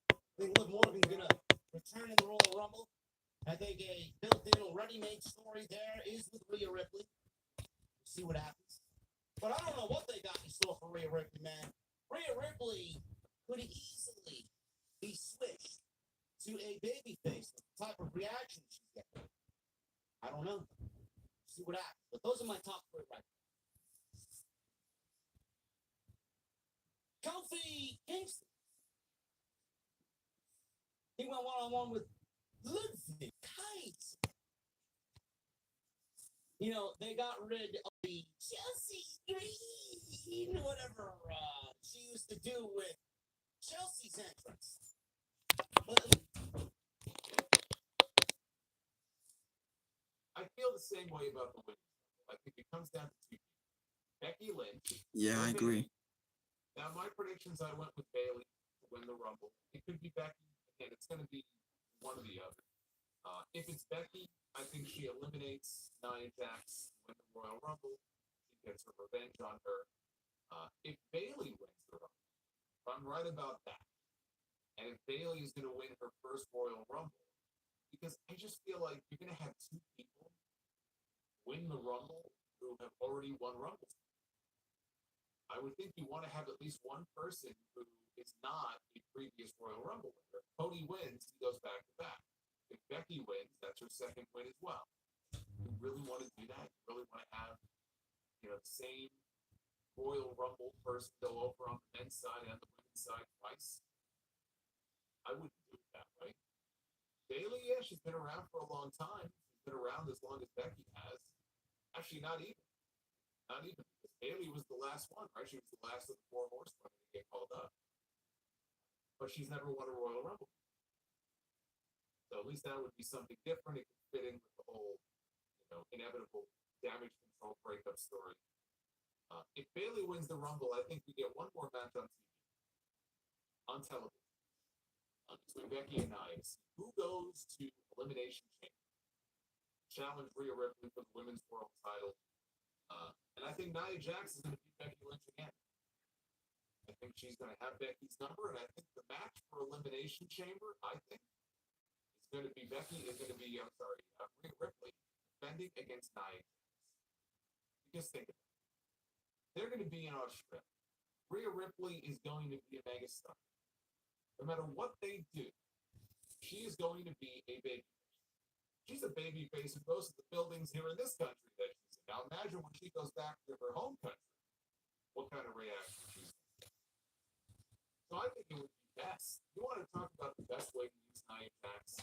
I think Liv Morgan's gonna return in the Royal Rumble. I think a built-in, ready-made story there is with Rhea Ripley. See what happens. But I don't know what they got in store for Rhea Ripley, man. Rhea Ripley could easily be switched to a babyface with the type of reaction she's getting. I don't know. See what happens. But those are my top three right now. Kofi Kingston. He went one-on-one with Ludwig Kaiser. You know, they got rid of the Chelsea Green, whatever she used to do with Chelsea's entrance. But I feel the same way about the women's Rumble. I think it comes down to two people. Becky Lynch. Yeah, I agree. Now, my predictions, I went with Bayley to win the Rumble. It could be Becky. Again, it's going to be one or the other. If it's Becky, I think she eliminates Nia Jax, win the Royal Rumble. She gets her revenge on her. If Bayley wins the Rumble, if I'm right about that, and if Bayley is going to win her first Royal Rumble, because I just feel like you're going to have two people win the Rumble who have already won Rumbles. I would think you want to have at least one person who is not a previous Royal Rumble winner. If Cody wins, he goes back to back. If Becky wins, that's her second win as well. You really want to do that? You really want to have, the same Royal Rumble person go over on the men's side and the women's side twice? I wouldn't do it that way. Bayley, yeah, she's been around for a long time. She's been around as long as Becky has. Actually, not even. Not even, because Bayley was the last one, right? She was the last of the four horsewomen to get called up. But she's never won a Royal Rumble. So at least that would be something different. It could fit in with the whole, inevitable damage control breakup story. If Bayley wins the Rumble, I think we get one more match on TV. On television. Between Becky and Nia. Who goes to Elimination Chamber? Challenge Rhea Ripley for the Women's World title. And I think Nia Jax is going to beat Becky Lynch again. I think she's going to have Becky's number, and I think the match for Elimination Chamber, is going to be Rhea Ripley defending against Nia Jax. Just think of it. They're going to be in Australia. Rhea Ripley is going to be a megastar. No matter what they do, she is going to be a babyface. She's a babyface in most of the buildings here in this country that she's in. Now imagine when she goes back to her home country, what kind of reaction she's going to get. So I think it would be best. You want to talk about the best way to use Nia Jax?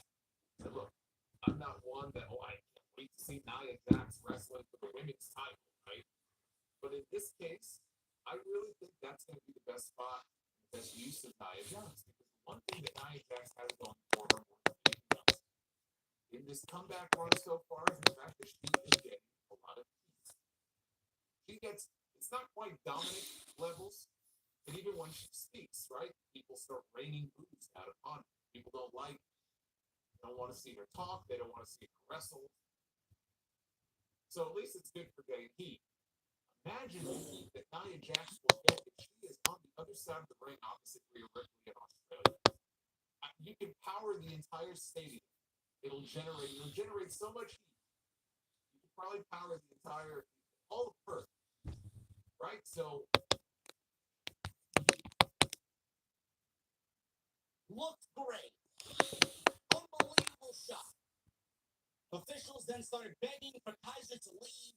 And look, I'm not one that, I can't wait to see Nia Jax wrestling for the women's title, right? But in this case, I really think that's going to be the best spot, the best use of Nia Jax. Because the one thing that Nia Jax has going for her more than anything else in this comeback run so far is the fact that she is getting a lot of heat. It's not quite dominant levels, but even when she speaks, right, people start raining boos out upon her. People don't want to see her talk, they don't want to see her wrestle. So at least it's good for getting heat. Imagine the heat that Nia Jax will get if she is on the other side of the ring opposite Rhea Ripley in Australia. You can power the entire stadium. It'll generate so much heat. You can probably power all of Perth. Right? So looked great. Unbelievable shot. Officials then started begging for Kaiser to leave.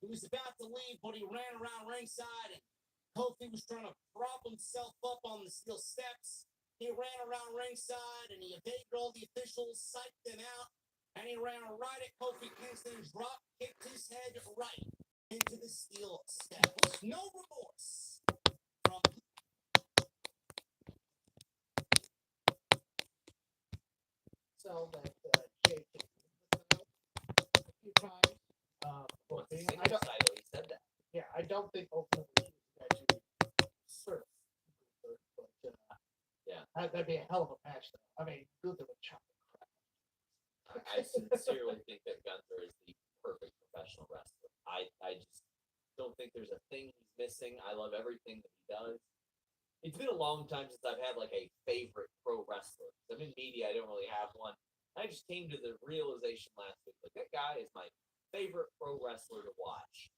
He was about to leave, but he ran around ringside, and Kofi was trying to prop himself up on the steel steps. He ran around ringside, and he evaded all the officials, psyched them out. And he ran right at Kofi Kingston and drop kicked his head right into the steel steps. No remorse from So that Jake a few times. For being, I don't, title, he said that. yeah, I don't think ultimately he was actually served. But Yeah. that'd be a hell of a match, though. I mean, Gunther would chop the crap. I sincerely think that Gunther is the perfect professional wrestler. I just don't think there's a thing he's missing. I love everything that he does. It's been a long time since I've had like a favorite pro wrestler. I'm in media, I don't really have one. I just came to the realization last week, like that guy is my favorite pro wrestler to watch.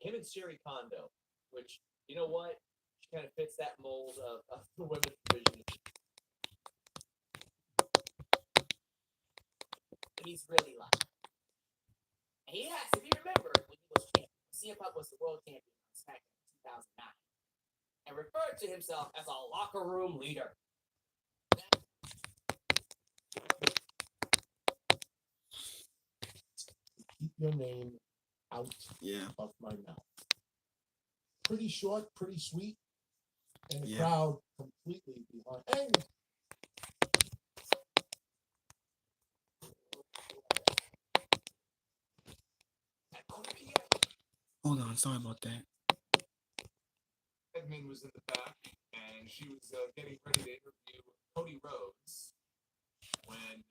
Him and Siri Kondo, which, you know what? She kind of fits that mold of the women's division. He's really like. He has, if you remember, when he was champion, CM Punk was the world champion on SmackDown in 2009, and referred to himself as a locker room leader. Keep your name out Yeah. of my mouth. Pretty short, pretty sweet, and the Yeah. crowd completely behind. Hey, Hold on, sorry about that. Edmund was in the back, and she was getting ready to interview Cody Rhodes when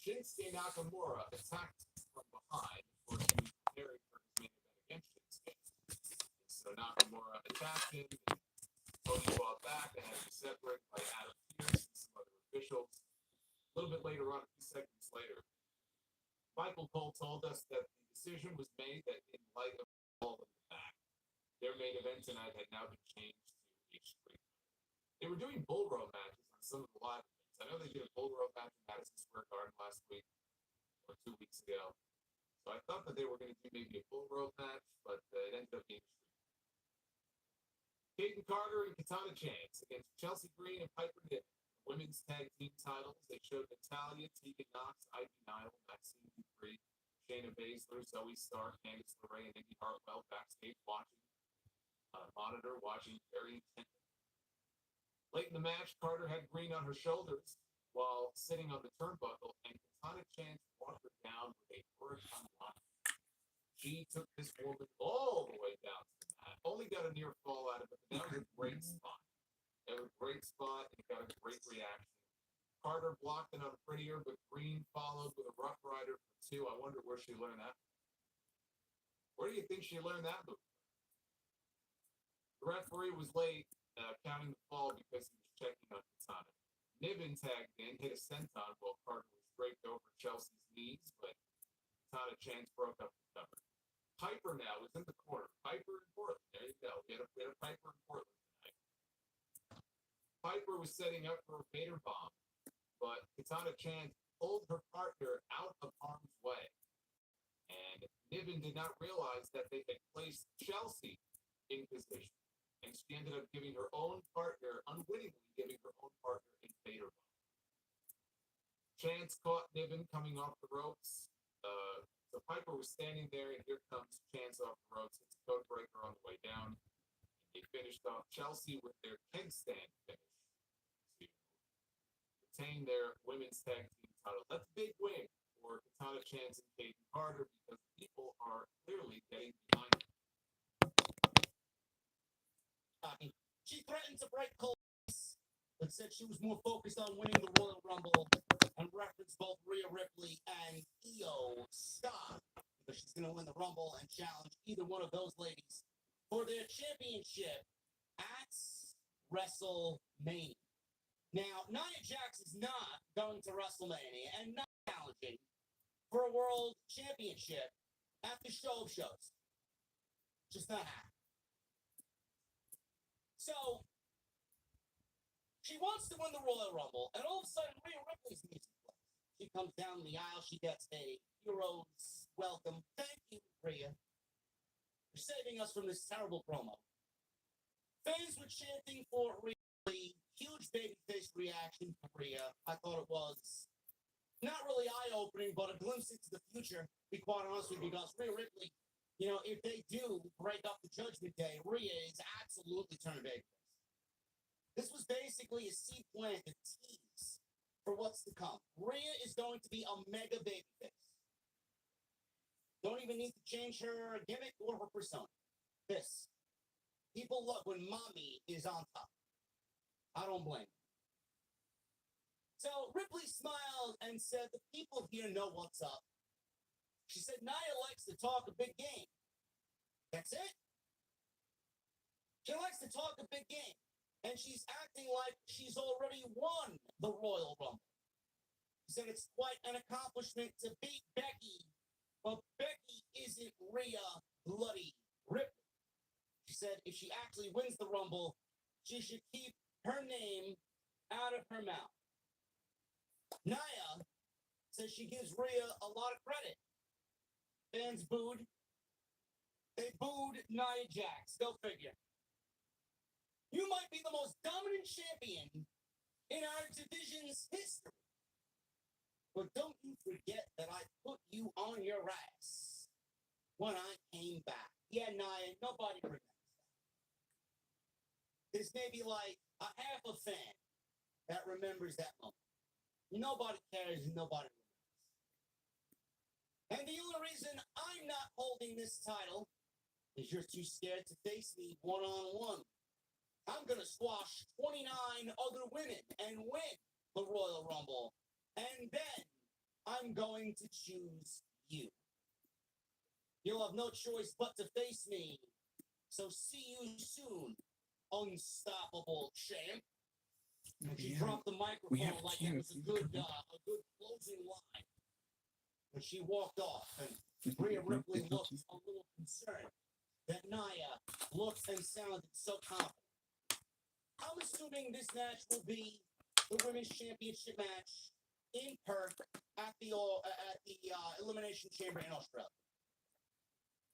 Shinsuke Nakamura attacked from behind before she was preparing for his main event against Shinsuke. So Nakamura attacked him, and Cody fought back. They had to be separated by Adam Pearce and some other officials. A little bit later on, a few seconds later, Michael Cole told us that the decision was made that in light of all in the back, their main event tonight had now been changed to Extreme. They were doing bull rope matches on some of the live events. I know they did a bull rope match in Madison Square Garden last week or 2 weeks ago. So I thought that they were going to do maybe a bull rope match, but it ended up being Extreme. Peyton Carter and Katana Chance against Chelsea Green and Piper Niven. Women's tag team titles. They showed Natalya, Tegan Knox, Ivy Nile, Maxine Dupree, Shayna Baszler, Zoe Stark, Candice LeRae, and Indi Hartwell backstage watching. Monitor watching very intently. Late in the match, Carter had Green on her shoulders while sitting on the turnbuckle, and Katana Chance walked her down with a hurricane lock. She took this woman all the way down to the mat. Only got a near fall out of it, but that was a great spot. It was a great spot and got a great reaction. Carter blocked it on prettier, but Green followed with a Rough Rider for 2. I wonder where she learned that. Where do you think she learned that move? The referee was late counting the fall because he was checking on Katana. Niven tagged in, hit a senton while Carter was draped over Chelsea's knees, but Katana Chance broke up the cover. Piper now was in the corner. Piper in Portland. There you go. We had a Piper in Portland tonight. Piper was setting up for a Vader bomb, but Katana Chance pulled her partner out of harm's way. And Niven did not realize that they had placed Chelsea in position. And she ended up giving her own partner, unwittingly giving her own partner a Vader bomb. Chance caught Niven coming off the ropes. So Piper was standing there, and here comes Chance off the ropes. It's a code breaker on the way down. They finished off Chelsea with their keg stand finish to retain their women's tag team title. That's a big win for Katana Chance and Peyton Carter because people are clearly getting behind them. She threatened to break Cole's ice, but said she was more focused on winning the Royal Rumble and referenced both Rhea Ripley and Io Sky because she's going to win the Rumble and challenge either one of those ladies for their championship at WrestleMania. Now, Nia Jax is not going to WrestleMania and not challenging for a world championship at the show of shows. Just not happening. So, she wants to win the Royal Rumble, and all of a sudden, Rhea Ripley's music plays. She comes down the aisle, she gets a hero's welcome. Thank you, Rhea, for saving us from this terrible promo. Fans were chanting for Rhea Ripley, huge babyface reaction for Rhea. I thought it was not really eye-opening, but a glimpse into the future, to be quite honest with you, because Rhea Ripley, if they do break up the Judgment Day, Rhea is absolutely turning babyface. This was basically a seed plant, a tease for what's to come. Rhea is going to be a mega babyface. Don't even need to change her gimmick or her persona. This. People love when mommy is on top. I don't blame her. So Ripley smiled and said, the people here know what's up. She said, Nia likes to talk a big game. That's it. She likes to talk a big game. And she's acting like she's already won the Royal Rumble. She said it's quite an accomplishment to beat Becky, but Becky isn't Rhea Bloody Ripley. She said if she actually wins the Rumble, she should keep her name out of her mouth. Nia says she gives Rhea a lot of credit. Fans booed. They booed Nia Jax. Go figure. You might be the most dominant champion in our division's history. But don't you forget that I put you on your ass when I came back. Yeah, Nia, nobody remembers that. There's maybe like a half a fan that remembers that moment. Nobody cares and nobody remembers. And the only reason I'm not holding this title is you're too scared to face me one-on-one. I'm going to squash 29 other women and win the Royal Rumble. And then I'm going to choose you. You'll have no choice but to face me. So see you soon, unstoppable champ. And she dropped the microphone like it was a good closing line. When she walked off, and Rhea Ripley looked a little concerned that Nia looked and sounded so confident. I'm assuming this match will be the Women's Championship match in Perth at the Elimination Chamber in Australia.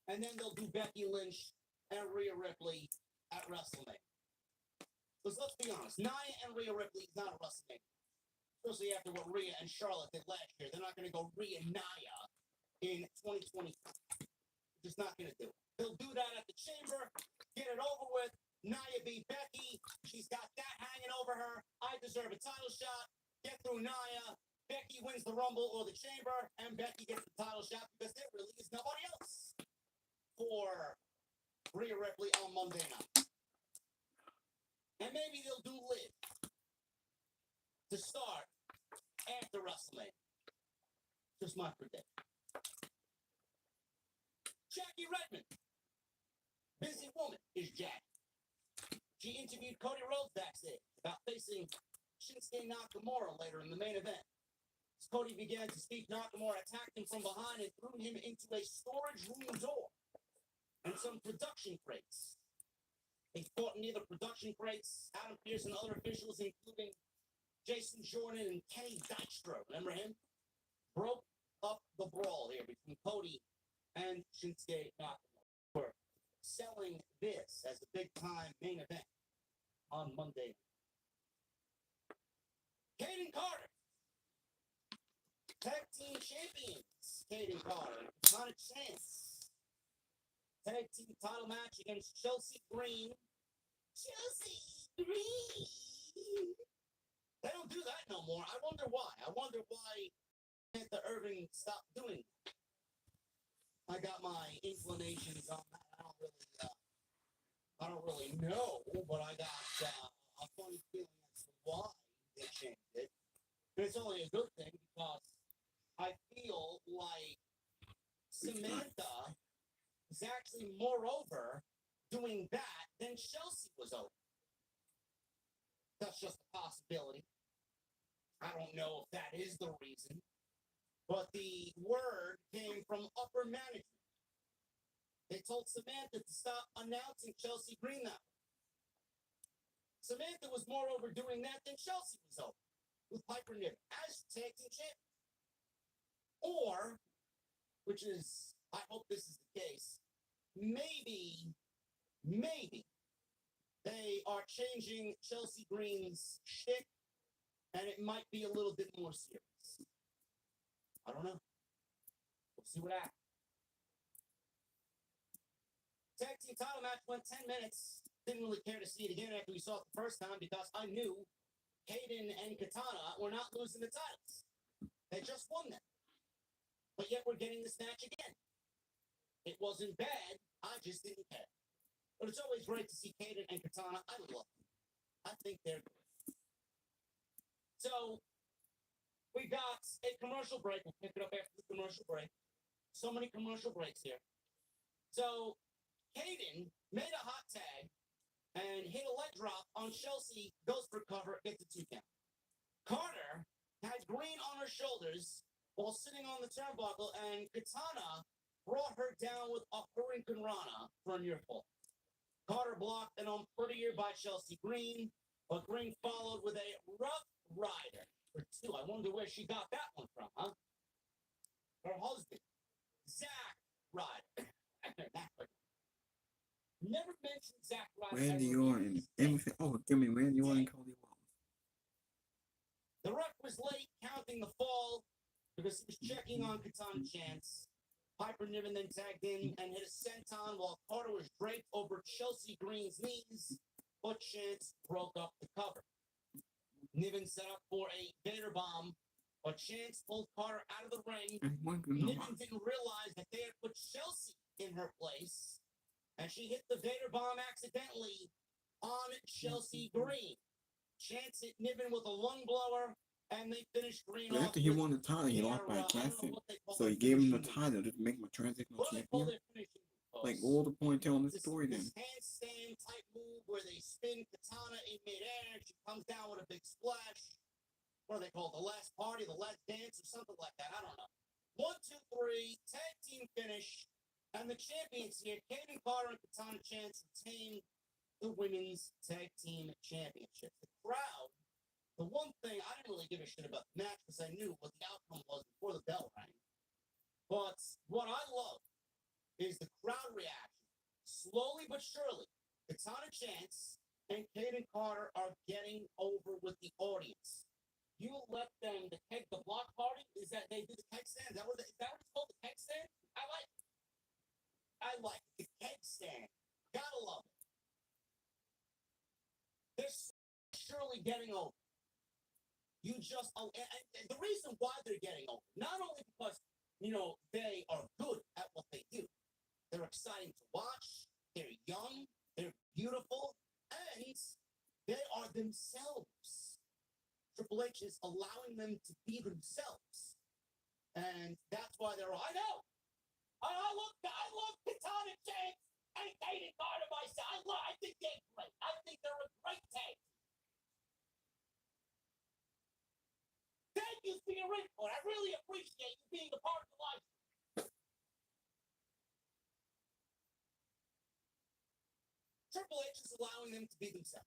And then they'll do Becky Lynch and Rhea Ripley at WrestleMania. Because let's be honest, Nia and Rhea Ripley is not a WrestleMania. Especially after what Rhea and Charlotte did last year. They're not going to go Rhea Nia in 2020. Just not going to do it. They'll do that at the Chamber, get it over with. Nia beat Becky. She's got that hanging over her. I deserve a title shot. Get through Nia. Becky wins the Rumble or the Chamber, and Becky gets the title shot because there really is nobody else for Rhea Ripley on Monday night. And maybe they'll do Liv to start after WrestleMania. Just my prediction. Jackie Redmond. Busy woman is Jackie. She interviewed Cody Rhodes backstage about facing Shinsuke Nakamura later in the main event. As Cody began to speak, Nakamura attacked him from behind and threw him into a storage room door and some production crates. They fought near the production crates. Adam Pearce and other officials, including Jason Jordan and Kenny Dykstra, remember him? Broke up the brawl here between Cody and Shinsuke Nakamura. Selling this as a big-time main event on Monday. Caden Carter. Tag team champions. Caden Carter. Not a chance. Tag team title match against Chelsea Green. Chelsea Green. They don't do that no more. I wonder why. I wonder why Panther Irving stopped doing that. I got my inclinations on that. I don't really know, but I got a funny feeling as to why they changed it. But it's only a good thing because I feel like Samantha is actually more over doing that than Chelsea was over. That's just a possibility. I don't know if that is the reason, but the word came from upper management. They told Samantha to stop announcing Chelsea Green that way. Samantha was more over doing that than Chelsea was over with Piper Niven as tag team champion. Or, which is, I hope this is the case, maybe they are changing Chelsea Green's shtick and it might be a little bit more serious. I don't know. We'll see what happens. Tag team title match went 10 minutes. Didn't really care to see it again after we saw it the first time because I knew Hayden and Katana were not losing the titles. They just won them. But yet we're getting this match again. It wasn't bad. I just didn't care. But it's always great to see Hayden and Katana. I love them. I think they're good. So we got a commercial break. We'll pick it up after the commercial break. So many commercial breaks here. So Hayden made a hot tag and hit a leg drop on Chelsea, goes for cover, gets a 2 count. Carter had green on her shoulders while sitting on the turnbuckle, and Katana brought her down with a Hurricane Rana for a near fall. Carter blocked an unprettier by Chelsea Green, but Green followed with a Rough Rider for 2. I wonder where she got that one from, huh? Her husband, Zack Ryder. Never mentioned Zack Ryder. Randy ever Orton. again. Everything. Oh, give me Randy Orton and Cody Rhodes. The ref was late counting the fall because he was checking on Katana Chance. Piper Niven then tagged in and hit a senton while Carter was draped over Chelsea Green's knees, but Chance broke up the cover. Niven set up for a Vader bomb, but Chance pulled Carter out of the ring. And one good number. Niven didn't realize that they had put Chelsea in her place, and she hit the Vader bomb accidentally on Chelsea Green. Chance hit Niven with a lung blower, and they finished Green But off. after he with won the title, he their, lost by I don't know casting. what they call So he their gave him the finishing move. title to make my transitional What do they call champion. their finishing move? Like all the point telling the This story then. handstand type move where they spin Katana in midair and she comes down with a big splash. What do they call it? The last party, the last dance, or something like that. I don't know. 1, 2, 3, tag team finish. And the champions here, Kaden Carter and Katana Chance, retain the women's tag team championship. The crowd, the one thing, I didn't really give a shit about the match because I knew what the outcome was before the bell rang. But what I love is the crowd reaction. Slowly but surely, Katana Chance and Kaden Carter are getting over with the audience. You let them, the block party, is that they do the keg stand? Is that what it's called, the keg stand? I like it. I like it. The keg stand. Gotta love it. They're surely getting over. You just, and the reason why they're getting over, not only because, they are good at what they do, they're exciting to watch, they're young, they're beautiful, and they are themselves. Triple H is allowing them to be themselves. And that's why they're, I know. I love Katana Chance and Kaden Carter myself. I think they're great. I think they're a great tag. Thank you for your input. I really appreciate you being a part of the live stream. Triple H is allowing them to be themselves.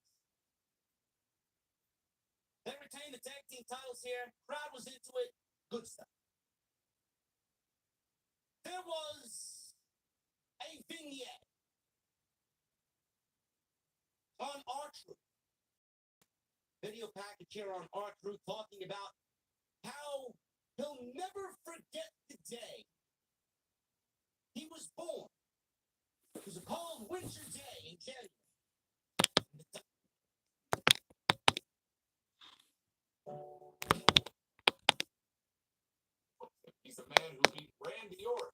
They retain the tag team titles here. Crowd was into it. Good stuff. There was a vignette on R-Truth. Video package here on R-Truth talking about how he'll never forget the day he was born. It was a cold winter day in January. He's a man who beat Randy Orton,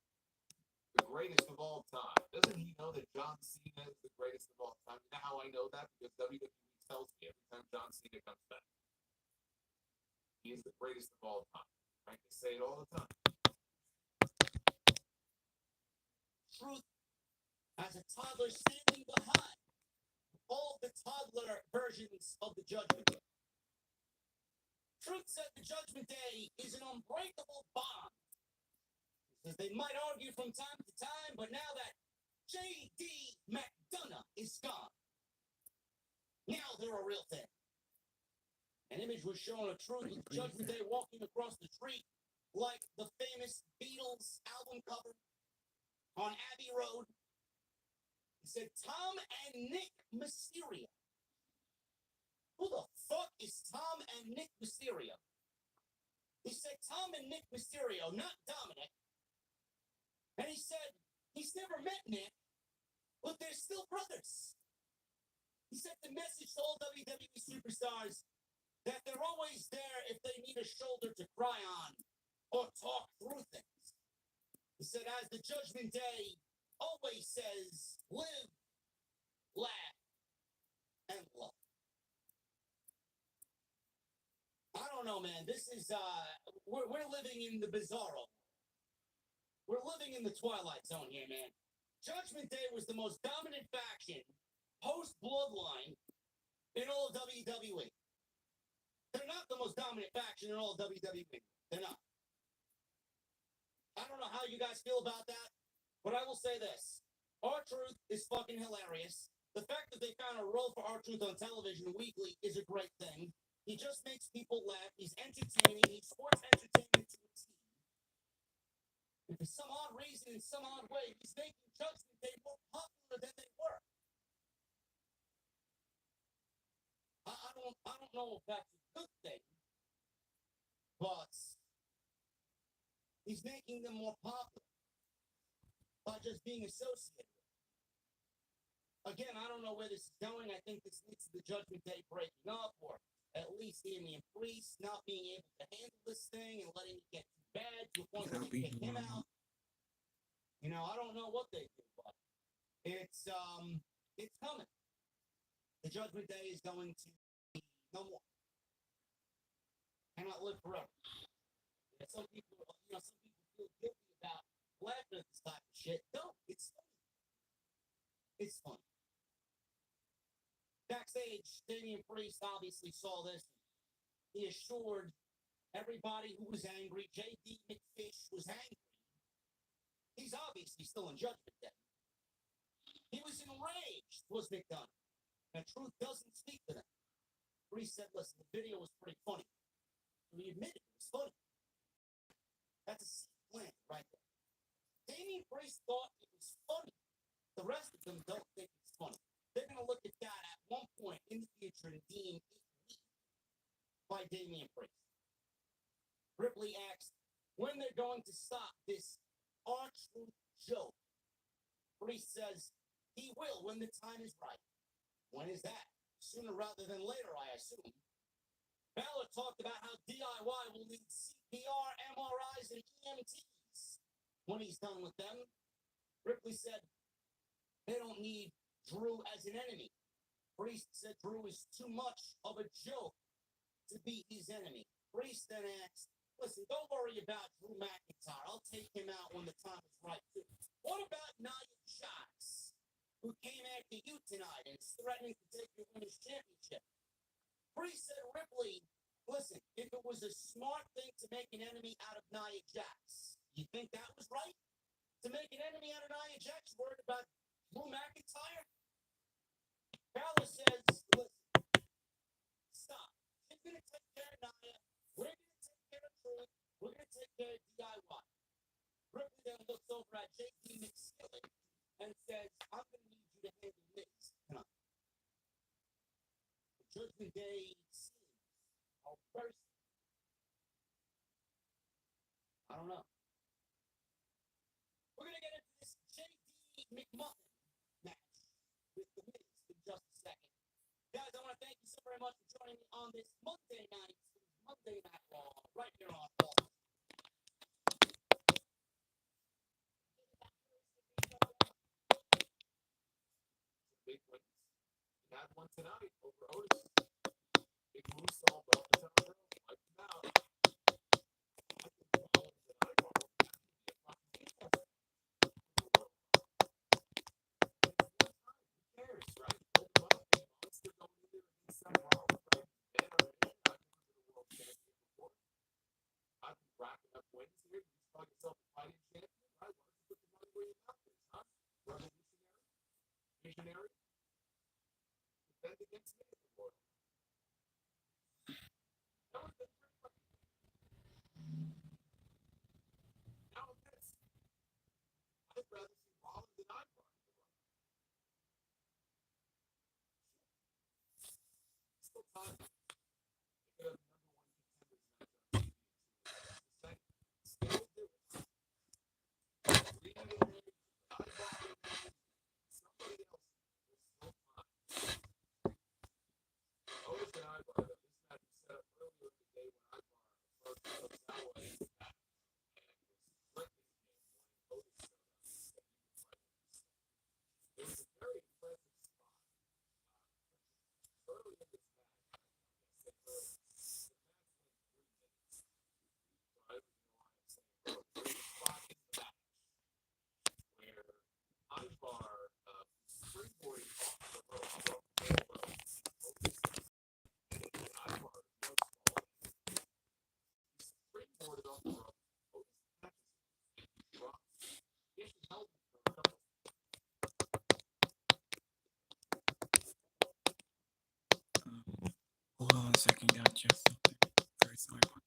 the greatest of all time. Doesn't he know that John Cena is the greatest of all time? You know how I know that? Because WWE tells me every time John Cena comes back. He is the greatest of all time. Right? They say it all the time. Truth as a toddler standing behind all the toddler versions of the Judgment Day. Truth said the Judgment Day is an unbreakable bond. He says they might argue from time to time, but now that J.D. McDonough is gone, now they're a real thing. An image was shown of Truth with Judgment Day walking across the street like the famous Beatles album cover on Abbey Road. He said, Tom and Nick Mysterio. Who the fuck is Tom and Nick Mysterio? He said Tom and Nick Mysterio, not Dominic. And he said he's never met Nick, but they're still brothers. He sent the message to all WWE superstars that they're always there if they need a shoulder to cry on or talk through things. He said, as the Judgment Day always says, live, laugh, and love. I don't know, man. This is, we're living in the bizarro. We're living in the Twilight Zone here, man. Judgment Day was the most dominant faction post-Bloodline in all of WWE. They're not the most dominant faction in all of WWE. They're not. I don't know how you guys feel about that, but I will say this. R-Truth is fucking hilarious. The fact that they found a role for R-Truth on television weekly is a great thing. He just makes people laugh. He's entertaining. He's sports entertainment to a T. And for some odd reason, in some odd way, he's making Judgment Day more popular than they were. I don't know if that's a good thing, but he's making them more popular by just being associated with them. Again, I don't know where this is going. I think this leads to the Judgment Day breaking up, or at least Damian Priest not being able to handle this thing and letting it get too bad to a point where they kick him out. You know, I don't know what they do, but it's coming. The Judgment Day is going to be no more. Cannot live forever. And some people feel guilty about laughing at this type of shit. No, it's funny. It's funny. Backstage, Damian Priest obviously saw this. He assured everybody who was angry, J.D. McFish was angry. He's obviously still in Judgment Day. He was enraged, was McDonough. And Truth doesn't speak to them. Priest said, listen, the video was pretty funny. We admitted it was funny. That's a seed plant right there. Damian Priest thought it was funny. The rest of them don't think it's funny. They're going to look at that at one point in the future and deem it weak by Damian Priest. Ripley asked when they're going to stop this R-Truth joke. Priest says he will when the time is right. When is that? Sooner rather than later, I assume. Balor talked about how DIY will need CPR, MRIs, and EMTs when he's done with them. Ripley said they don't need Drew as an enemy. Priest said Drew is too much of a joke to be his enemy. Priest then asked, listen, don't worry about Drew McIntyre. I'll take him out when the time is right, too. What about Nia Jax, who came after you tonight and is threatening to take your women's championship? Priest said, Ripley, listen, if it was a smart thing to make an enemy out of Nia Jax, you think that was right? To make an enemy out of Nia Jax, worried about Drew McIntyre? Balor says, listen, stop. You're going to take care of Nia. We're going to take care of Drew. We're going to take care of DIY. Ripley then looks over at J.D. McSkillet and says, I'm going to need you to handle this tonight. The Judgment Day scenes are very I don't know. We're going to get into this J.D. McMuffin match with The Miz in just a second. Guys, I want to thank you so very much for joining me on this Monday night, Monday Night Raw, right here on Ball. Big wins. You had one tonight over Otis. Big moonsault off the top rope. Wiped him out. I think Rollins and Ivar will be a fucking defense. Who cares, right? Hold him up. Monster going in there against Seth Rollins, right? Man on man. I've never been a world champion before. I've been racking up wins here. You just call yourself a fighting champion, right? Why don't you put the money where your mouth is, huh? Revolutionary? Visionary? Defend against me at the Royal. That would have been pretty funny. Now this, I'd rather see Rollins than Ivar in the Royal. Still time. They could have number one contenders match on TV. just something. Very sorry about that.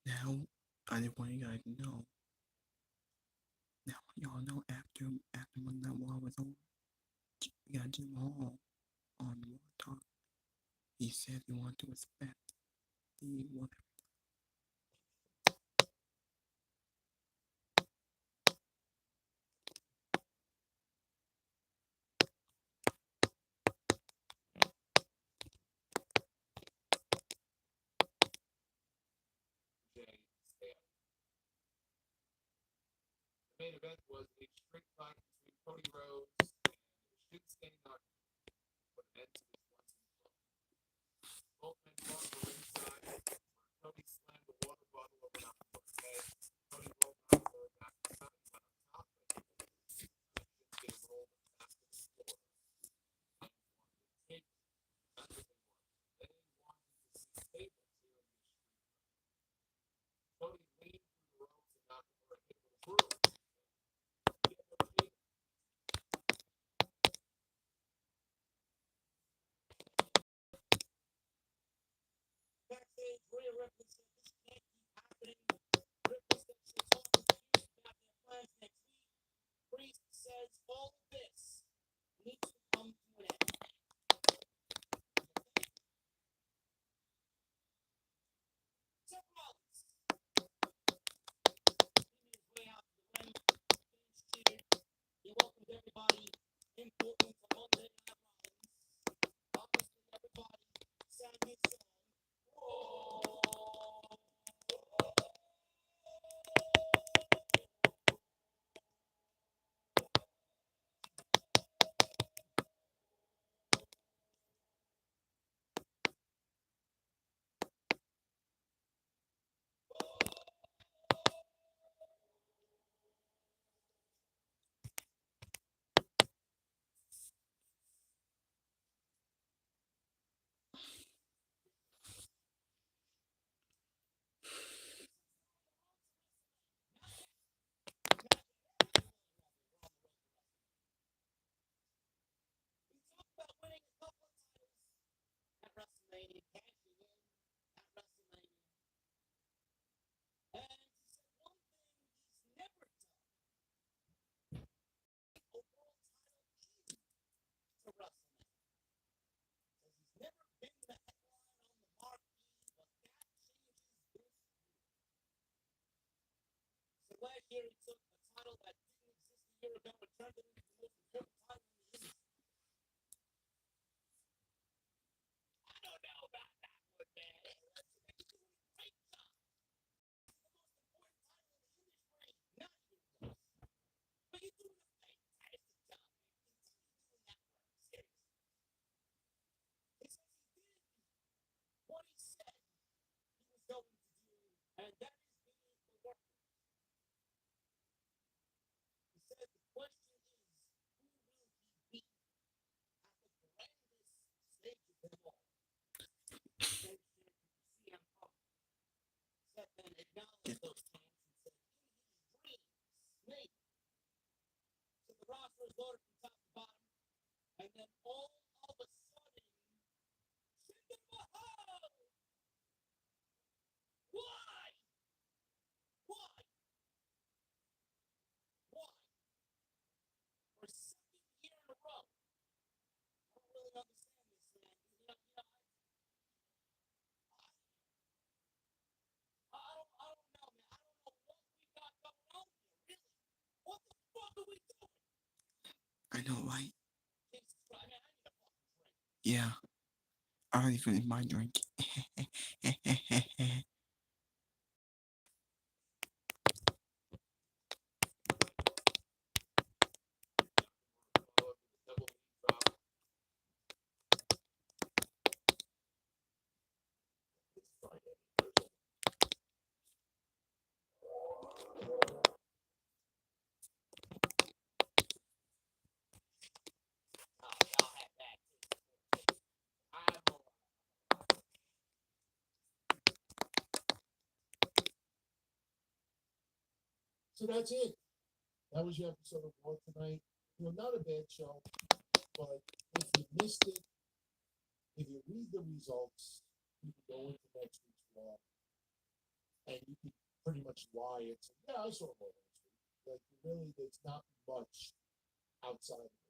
Now, I just want you guys to know. Now, y'all know after when that war was over, we got Jim Hall on the War Talk. He said he wanted to respect the whatever. Jay Styles. The main event was a street fight between Cody Rhodes and Shinsuke Nakamura. But it ends with once and for all. Both men fought for ringside, where Cody slammed a water bottle over Nakamura's head. Cody rolled Nakamura back to the went on top of him. Shinsuke rolled him back to the floor. And wanted to take him. That's what they wanted. They wanted to see tables here in this street fight. Cody leaned through the ropes and Nakamura hit with a broom. Backstage, Rhea Ripley said this can't keep happening. Ripley said she'll talk to Priest about their plans next week. Priest says all of this needs to come to an end. Seth Rollins. He made his way out to the ring, fans cheered. He welcomed everybody important to Monday Night Rollins. Obviously, everybody sang his song. About winning a couple of titles at WrestleMania, cashing in at WrestleMania. And he said one thing he's never done: a world title in to WrestleMania. Says he's never been the headline on the marquee, but that changes this year. So last year he took a title that didn't exist a year ago and turned it into the most important title in the industry. I don't know about that one, man. Listen, he's doing a great job. It's the most important title in the industry, not yours. But you're doing a fantastic job, man. Continue doing that work, seriously. He says he did what he said he was going to do, and that is being the worker. He said the question is, who will he know, right? Jesus Christ, man, I need a fucking drink. Yeah. I already finished my drink. It's Friday. Thursday. Y'all had bad taste. I have no. So that's it. That was your episode of Raw tonight. Not a bad show, but if you missed it, if you read the results, you can go into next week's Raw, and you can pretty much lie and say, "Yeah, I saw Raw last week." Like, really, there's not much outside of it.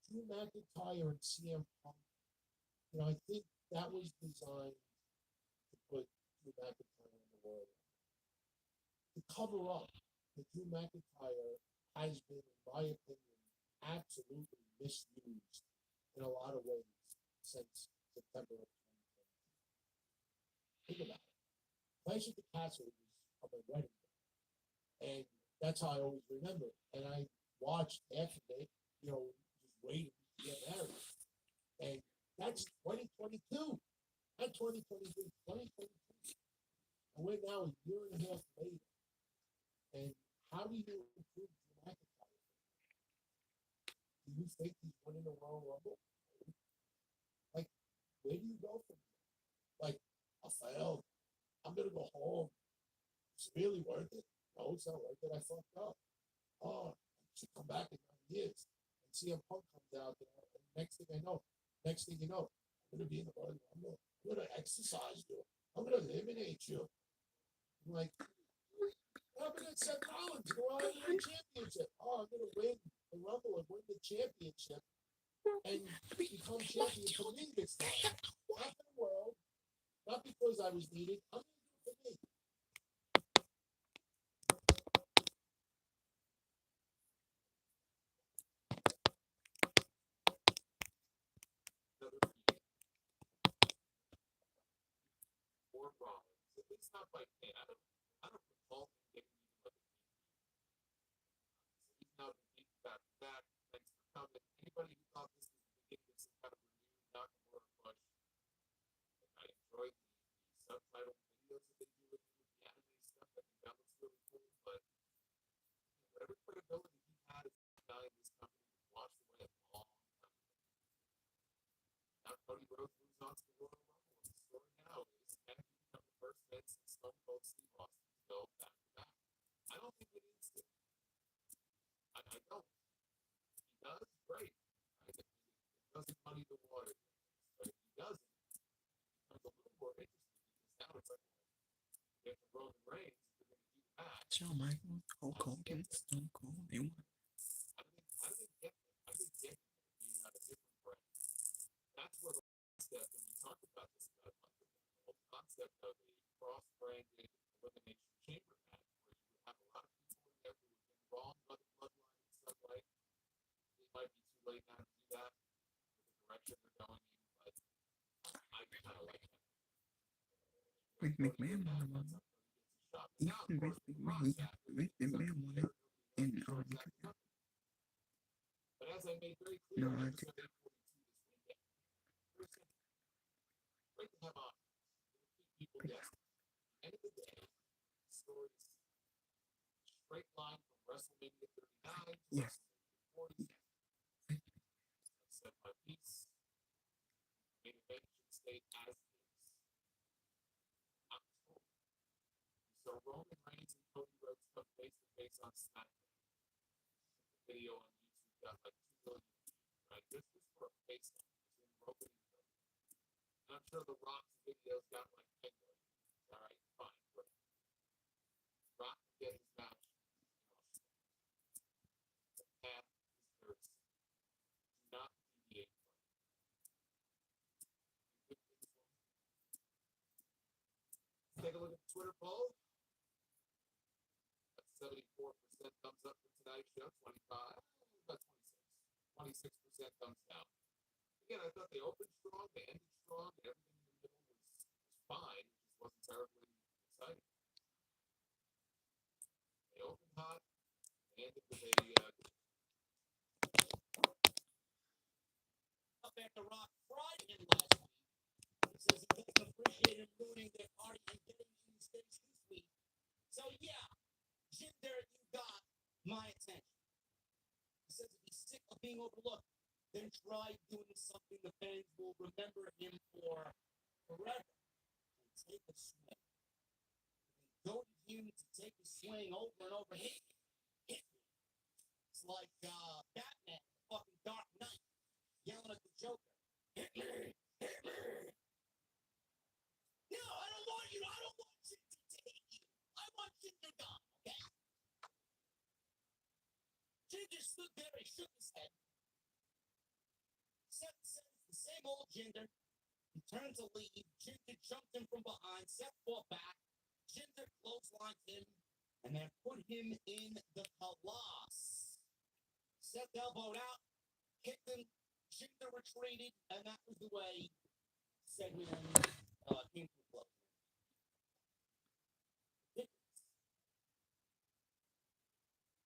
Drew McIntyre and CM Punk, I think that was designed to put Drew McIntyre in the world. To cover up that Drew McIntyre has been, in my opinion, absolutely misused in a lot of ways since September of 2022. Think about it. Clash at the Castle was on my wedding day, and that's how I always remember it. And I watched after it, just waiting to get married. And that's 2022, not 2023, 2022. And we're now a year and a half later. And how do you improve Drew McIntyre? Do you think he's winning the Royal Rumble? Like, where do you go from here? Like, I failed. I'm gonna go home. It's really worth it. No, it's not worth it. I fucked up. Oh, I should come back in 9 years. And CM Punk comes out, and next thing you know, I'm gonna be in the Royal Rumble. I'm gonna exercise you. I'm gonna eliminate you. I'm like, what happened to Seth Rollins? Go on and win championship. Oh, I'm gonna win the Rumble and win the championship and become champion for me this time. Not for the world, not because I was needed. I'm gonna do it for me. Or Rollins, at least not by Kane. I don't recall him getting even like a DQ. So he's now been beaten back to back. Thanks for coming. Anybody who thought this was the beginning of some kind of renewed Nakamura push, I enjoyed the subtitle videos that they do with him, the anime stuff. I think that looks really cool. But whatever credibility he had as a guy in this company was washed away a long time ago. Now Cody Rhodes moves on to the Royal Rumble, and the story now is can he become the first man since Stone Cold Steve Austin to go back to back? I don't think he needs to. I don't. He does, great. Right? It doesn't muddy the water. But if he doesn't, it becomes a little more interesting because now it's like, you have the Roman Reigns, you're going to do the match. Shawn Michaels, Hulk Hogan, Stone Cold, they won. How do they get there? How do they get there being on a different brand? That's where the concept, and we talked about this about a month ago, the whole concept of a cross-branded elimination chamber match where you would have a lot of people in there who have been wronged by the bloodline and stuff like. It might be too late now to do that with the direction they're going in, but I kind of like that. Vince McMahon won the Rumble. Even Vince McMahon won it in But as I made very clear No, on I episode 842 this weekend, very simple. Great to have options. It'll keep people guessing. At the end of the day, the story's straight line from WrestleMania 39 to Yes. WrestleMania 40. I said my piece. Main event should stay as is. October. So Roman Reigns and Cody Rhodes come face to face on SmackDown. The video on YouTube got like 2 million views. Right? This is for a face off between Roman and Cody. And I'm sure the Rock's videos got like 10 million views. All right, fine, great. Rock will get his match in Australia. The path is very simple. Do not deviate from it. Good things will happen. Take a look at the Twitter poll. That's 74% thumbs up for tonight's show, 25, about 26. 26% thumbs down. Again, I thought they opened strong, they ended strong, and everything in the middle was fine. It just wasn't terribly exciting. They opened hot, they ended with a Up at the Rock fried him last week. He says he doesn't appreciate him ruining their party and getting in his face this week. So yeah, Jinder, you got my attention. He says if he's sick of being overlooked, then try doing something the fans will remember him for forever. And take a swing. They goaded him to take a swing over and over. Hit me. It's like Batman, the fucking Dark Knight, yelling at the Joker. Hit me. Hit me. No, I don't want you. I don't want you to hit you. I want you to gone, okay? Jinder stood there and shook his head. Seth says the same old Jinder. He turned to leave. Jinder jumped him from behind. Seth fought back. Jinder clotheslined him and then put him in the Colossus. Seth elbowed out, kicked him. Jinder retreated, and that was the way segment came to a close.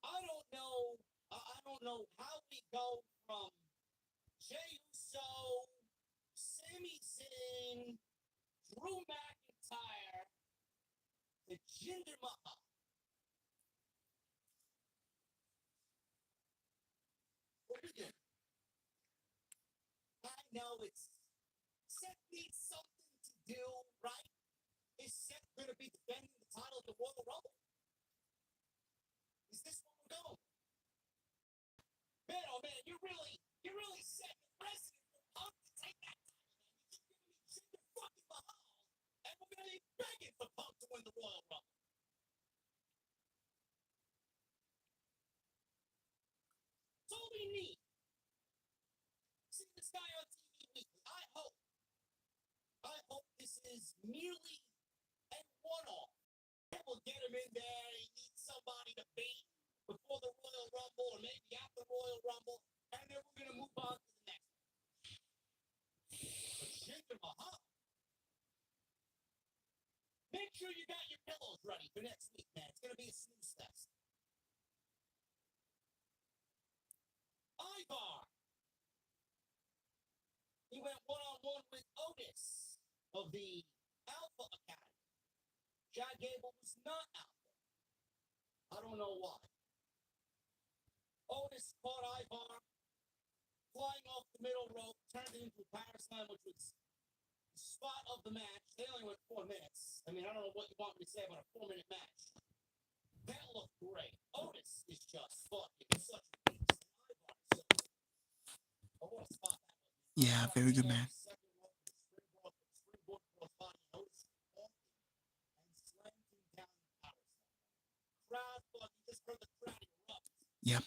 I don't know how we go from Jey Uso, Sami Zayn, Drew McIntyre to Jinder Mahal. What are we doing? I know it's Seth needs something to do, right? Is Seth going to be defending the title of the Royal Rumble? Is this what we're going? Man, oh man, you're really setting the precedent for Punk to take that title, man. You're gonna be Jinder fucking Mahal, and we're gonna be begging for Punk to win the Royal Rumble. That's all we need. See this guy on TV weekly. I hope this is merely a one-off. And we'll get him in there. He needs somebody to beat before the Royal Rumble or maybe after the Royal Rumble, and then we're going to move on to the next one. But Jinder Mahal, make sure you got your pillows ready for next week, man. It's going to be a snooze fest. Ivar. He went one-on-one with Otis of the Alpha Academy. Chad Gable was not Alpha. I don't know why. Otis caught Ivar flying off the middle rope, turned it into a power slam, which was the spot of the match. They only went 4 minutes. I mean, I don't know what you want me to say about a 4-minute match. That looked great. Otis is just fucking such a beast. Ivar is so good. Oh, what a spot that was. Yeah, very good match. Second rope, springboard cross body. Otis caught him and slammed him down in the power slam. Crowd fucking just heard the crowd erupt. Yep.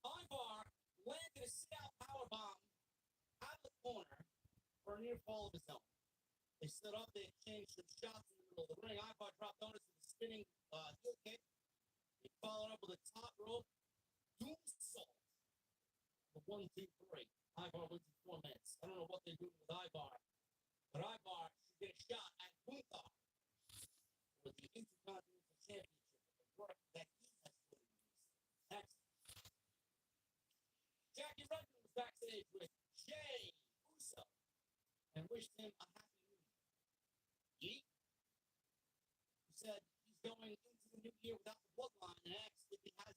Ivar landed a sit-out powerbomb out of the corner for a near fall of his own. They stood up, they exchanged some shots in the middle of the ring. Ivar dropped Otis with a spinning heel kick. He followed up with a top rope doomsault. The 1, 2, 3. Ivar wins in 4 minutes. I don't know what they're doing with Ivar, but Ivar should get a shot at Gunther with the Intercontinental Championship with the work that he has put in this. Excellent. Jackie Redmond was backstage with Jey Uso and wished him a happy new year. Yeet. He said he's going into the new year without the bloodline and asked if he has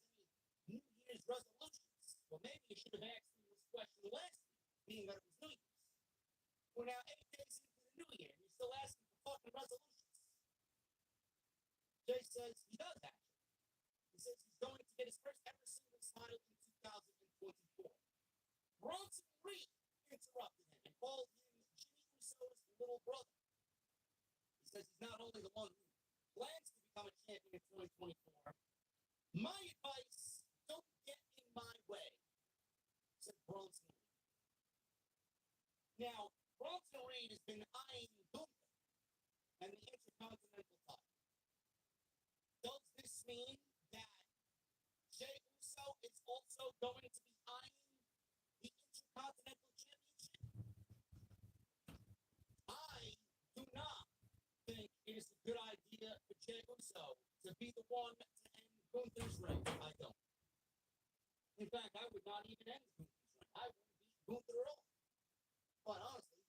any New Year's resolutions. Well, maybe you should have asked him this question last week, being that it was New Year's. We're now 8 days into the new year, and you're still asking for fucking resolutions. Jay says he does actually. He says he's going to get his first ever singles title in 2024. Bronson Reed interrupted him and called him Jimmy Uso's little brother. He says he's not only the one who plans to become a champion in 2024. My advice, don't get in my way, said Bronson Reed. Now, Bronson Reed has been eyeing Gunther and the Intercontinental title. Does this mean that Jey Uso to be the one to end Gunther's reign. I don't. In fact, I would not even end Gunther's reign. I wouldn't beat Gunther at all. Quite honestly.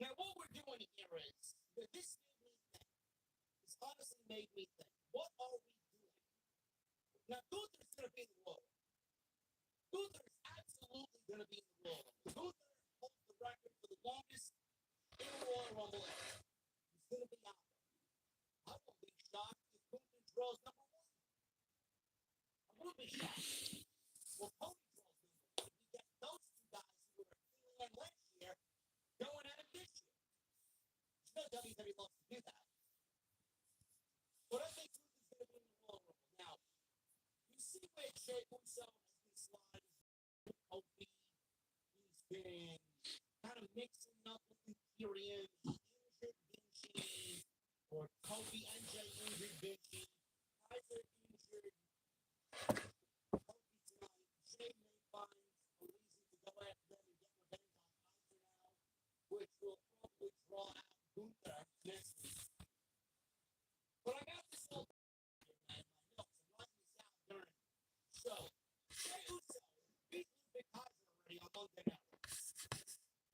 Now, what we're doing here is that this made me think. This honestly made me think. What are we doing? Now, Gunther's going to be the Royal. Gunther is absolutely going to be in the Royal. Gunther holds the record for the longest in the Royal Rumble ever. He's going to be out there. I won't be shocked if Gunther draws number one. I won't be shocked. Well, Cody draws number one. We get those two guys who were feeling like last year going at it this year. You know WWE loves to do that. But I think Gunther's going to be in the Royal Rumble. Now, you see where Jey Uso has been sliding with Kofi. He's been kind of mixing up with Imperium. He injured Vinci, or Kofi and Jey injured Vinci. Kaiser injured Kofi tonight. Jey may find a reason to go after them and get revenge on Kaiser now, which will probably draw out Gunther next week. But I got this whole in my notes. I'm writing this out during the show. Jey Uso beat Ludwig Kaiser already on Monday night.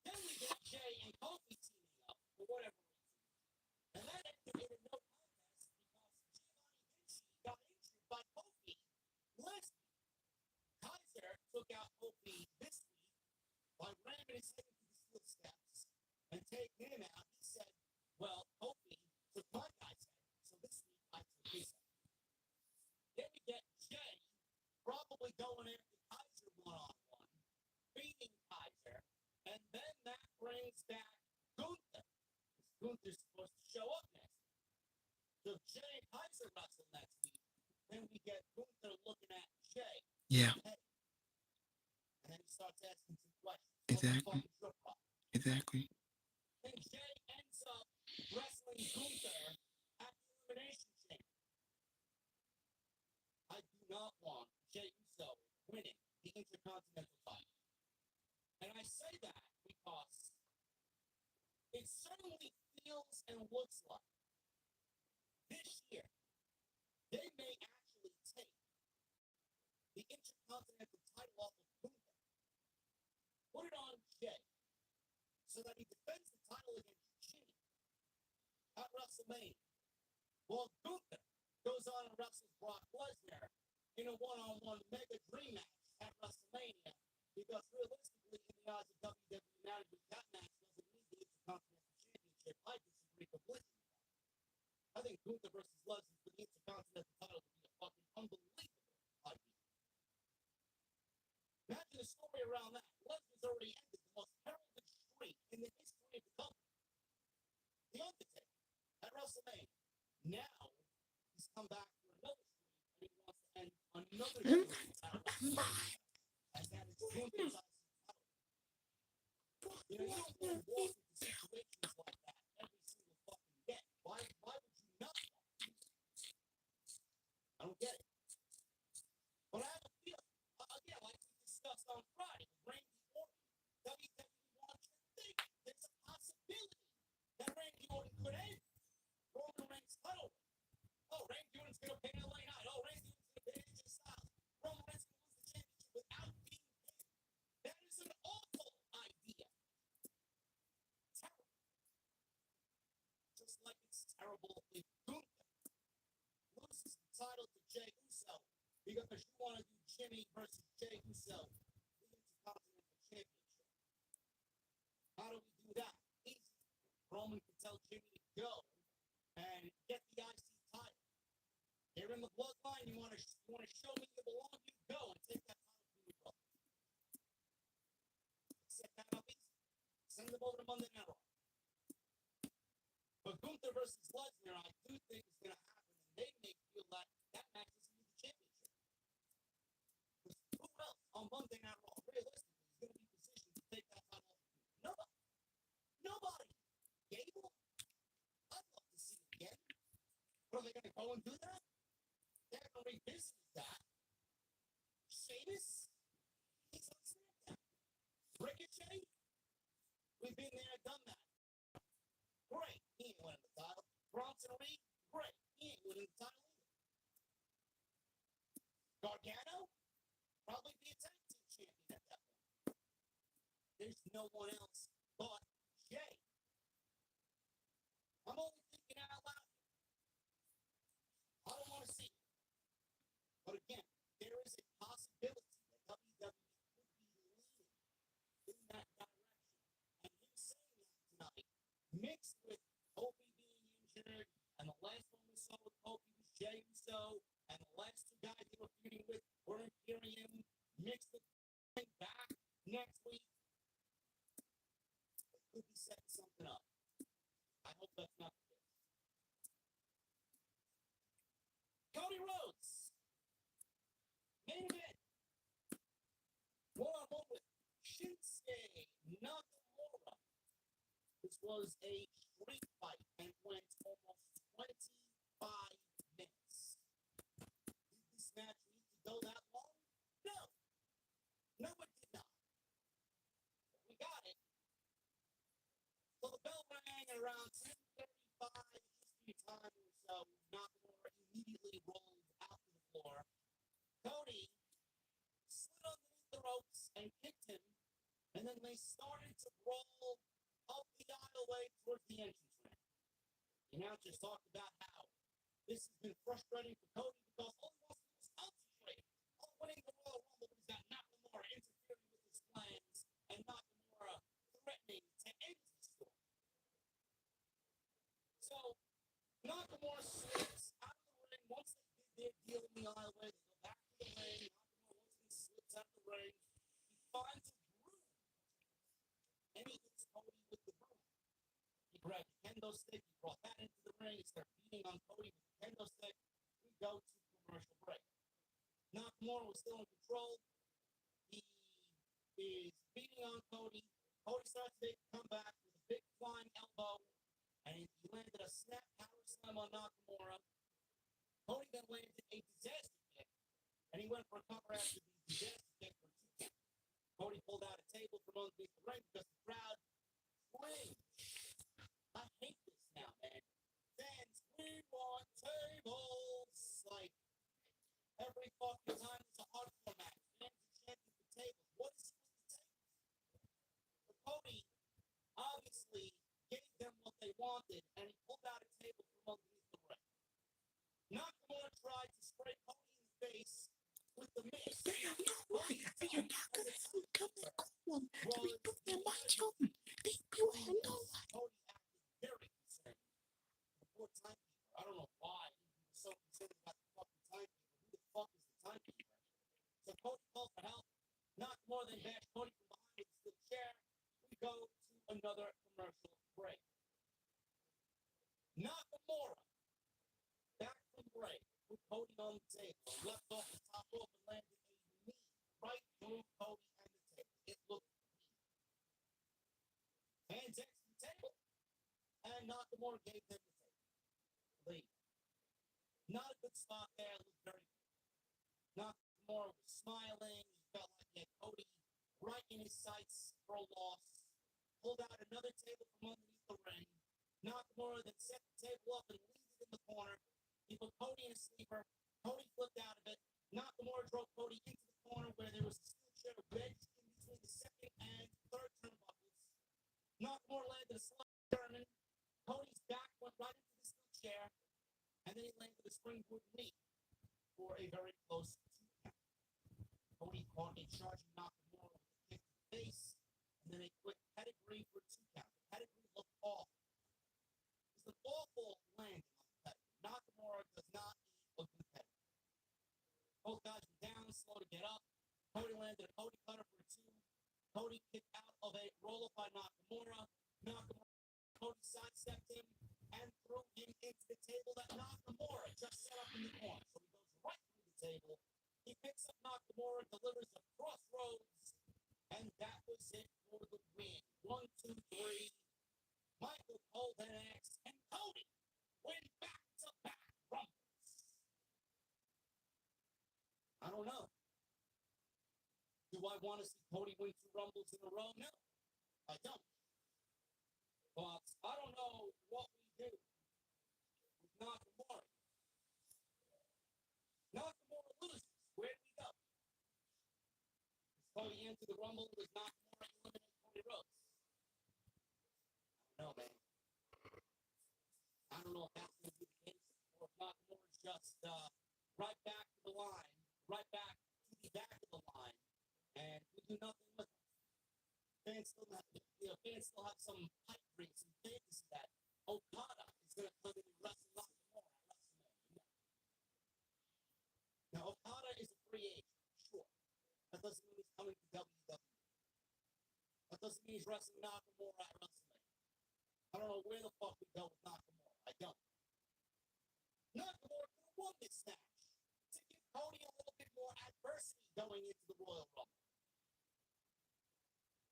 Then we get Jey and Kofi teaming up for whatever reason. And that ended in a no contest because Giovanni Vinci got injured by Kofi last week. Kaiser took out Kofi this week by ramming his head into the steel steps and taking him out. He said, well, Kofi took my guy's head, so this week I took his head. Then we get Jey probably going after Kaiser one-on-one, beating Kaiser, and then that brings back Gunther. Gunther's supposed to show up next week. So Jey and Kaiser wrestle next week. Then we get Gunther looking at Jey. Yeah, Hey. And then he starts asking some questions. Exactly. exactly. Then Jey ends up wrestling Gunther at the Elimination Chamber. I do not want Jey Uso winning the Intercontinental title. And I say that because it certainly feels and looks like this year they may actually take the Intercontinental title off of Gunther, put it on Jey, so that he defends the title against Jimmy at WrestleMania. While Gunther goes on and wrestles Brock Lesnar in a one-on-one mega dream match at WrestleMania, because realistically, in the eyes of WWE management, that match doesn't need the Intercontinental Championship. I disagree completely with that. I think Gunther versus Lesnar for the Intercontinental title would be a fucking unbelievable idea. Imagine the story around that. Lesnar's already ended the most heralded streak in the history of the company. The Undertaker at WrestleMania. Now he's come back for another streak, and he wants to end another streak at WrestleMania. And that is Gunther's IC title. You know, you don't want to walk into situations like that every single fucking day. Why would you not want to do that? I don't get it. But I have a feeling, again, like we discussed on Friday, with Randy Orton, WWE wants to think there's a possibility that Randy Orton could end Roman Reigns' title reign. Oh, Randy Orton's going to pin LA Knight. Oh, Randy Orton's going to pin AJ Styles. Roman Reigns going to lose the championship without being pinned. That is an awful idea. Terrible. Just like it's terrible if Gunther loses the title to Jey Uso because you want to do Jimmy versus Jey Uso, the Intercontinental Championship. How do we do that? Easy. Roman can tell Jimmy to go and get the IC title. You're in the bloodline. You want to show me you belong? You go and take that title from your brother. Set that up easy. Send them over to Monday Night Raw. But Gunther versus Lesnar, I do think is going to happen, and they may feel like that match is going to be the championship. Because who else on Monday Night Raw, realistically, is going to be positioned to take that title off of Gunther? Nobody. Nobody. Gable? I'd love to see it again. But are they going to go and do that? They're going to revisit that. Sheamus? He's on SmackDown. Ricochet? We've been there and done that. Great. He ain't winning the title. Bronson Reed? Great. winning the title either. Gargano, probably be a tag team champion at that point. There's no one else but Jay. I'm only thinking out loud. I don't want to see it. But again, there is a possibility that WWE could be leaning in that direction. And him saying that tonight, mixed with Kofi being injured, and the last one we saw with Kofi was Jey Uso, and the last two guys they were feuding with were Imperium, mixed with back next week. They could be setting something up. I hope that's not the case. Cody Rhodes, main event. One-on-one with Shinsuke Nakamura. This was a street fight and went almost 25 minutes. Did this match need to go that long? No. No, it did not. But we got it. So the bell rang at around 10:35 Eastern time or so. Nakamura immediately rolled out to the floor. Cody slid underneath the ropes and kicked him, and then they started to roll up the aisleway towards the entrance ramp. The announcers talked about how this has been frustrating for Cody because all he wants to do is concentrate on winning the Royal Rumble, but he's got Nakamura interfering with his plans and Nakamura threatening to end the story. So Nakamura slips out of the ring. Once they did their deal in the aisleway, they go back to the ring. Nakamura, once he slips out of the ring, he finds a broom, and he hits Cody with the broom. He grabbed the kendo stick, he brought that into the ring, he started beating on Cody with the kendo stick. We go to commercial break. Nakamura was still in control. He is beating on Cody. Cody starts to make a comeback with a big flying elbow, and he landed a snap power slam on Nakamura. Cody then landed a disaster kick, and he went for a cover after the disaster kick for 2 count. Cody pulled out a table from underneath the ring because the crowd cringed. I hate this now, man. Fans, we want tables. Like, every fucking time it's a hardcore match, fans are chanting for tables. What is it with the tables? But Cody obviously gave them what they wanted, and he pulled out a table from underneath the ring. Nakamura tried to spray Cody in the face with the mist. They are not right. They are not gonna come back home to recoup their match open. You have no right. Cody acted very concerned. The poor timekeeper. I don't know why he was so concerned about the fucking timekeeper. Who the fuck is the timekeeper? So Cody called for help. Nakamura then bashed Cody from behind with a steel chair. We go to another commercial break. Nakamura, back from break, with Cody on the table, left off the top rope and landed a knee right through Cody and the table. It looked weak. Fans exited the table, and Nakamura gave them the table. Leave. Not a good spot there. It looked very good. Nakamura was smiling. He felt like he had Cody right in his sights for a loss. Pulled out another table from underneath the ring. Nakamura then set the table up and leaned it in the corner. He put Cody in a sleeper. Cody flipped out of it. Nakamura drove Cody into the corner where there was a steel chair wedged in between the second and third turnbuckles. Nakamura landed a slide German. Cody's back went right into the steel chair, and then he landed a springboard knee for a very close 2 count. Cody caught a charging Nakamura with a kick to the face, and then a quick pedigree for 2 count. The pedigree looked awful. It was an awful landing on the pedigree. Nakamura does not need a good pedigree. Both guys were down, slow to get up. Cody landed a Cody cutter for a 2. Cody kicked out of a roll-up by Nakamura. Cody sidestepped him and threw him into the table that Nakamura just set up in the corner. So he goes right through the table. He picks up Nakamura, delivers a crossroads, and that was it for the win. 1, 2, 3. Michael Cole then X and Cody win back-to-back Rumbles. I don't know. Do I want to see Cody win 2 Rumbles in a row? No, I don't. But I don't know what we do with Nakamura. Rumble was Nakamura eliminate Cody Rhodes. I don't know, man. I don't know if that's going to be the case, or if Nakamura's just right back to the line, right back to the back of the line, and we do nothing with it. Fans still have some pipe dreams, some fantasy that Okada is going to come in and wrestle Nakamura at WrestleMania. Now, Okada is a free agent, sure. That doesn't mean he's coming to WWE. That doesn't mean he's wrestling Nakamura at WrestleMania. I don't know where the fuck we go with Nakamura. I don't. Nakamura could have won this match to give Cody a little bit more adversity going into the Royal Rumble.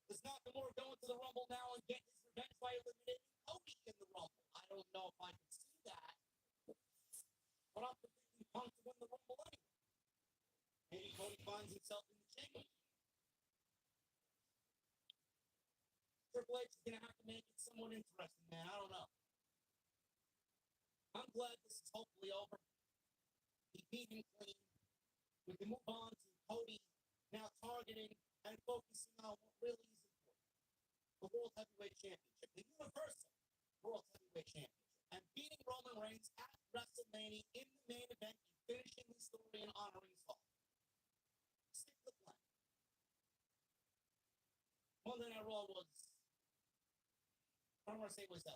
Does Nakamura go into the Rumble now and get his revenge by eliminating Cody in the Rumble? I don't know if I can see that. But I'm completely pumped to win the Rumble anyway. Maybe Cody finds himself in the chamber. Triple H is going to have to make it somewhat interesting, man. I don't know. I'm glad this is hopefully over. He beat him clean. We can move on to Cody now targeting and focusing on what really is important. The World Heavyweight Championship. The Universal World Heavyweight Championship. And beating Roman Reigns at WrestleMania in the main event and finishing his story and honoring his father. Stick to the plan. Monday Night Raw was, I don't want to say it was a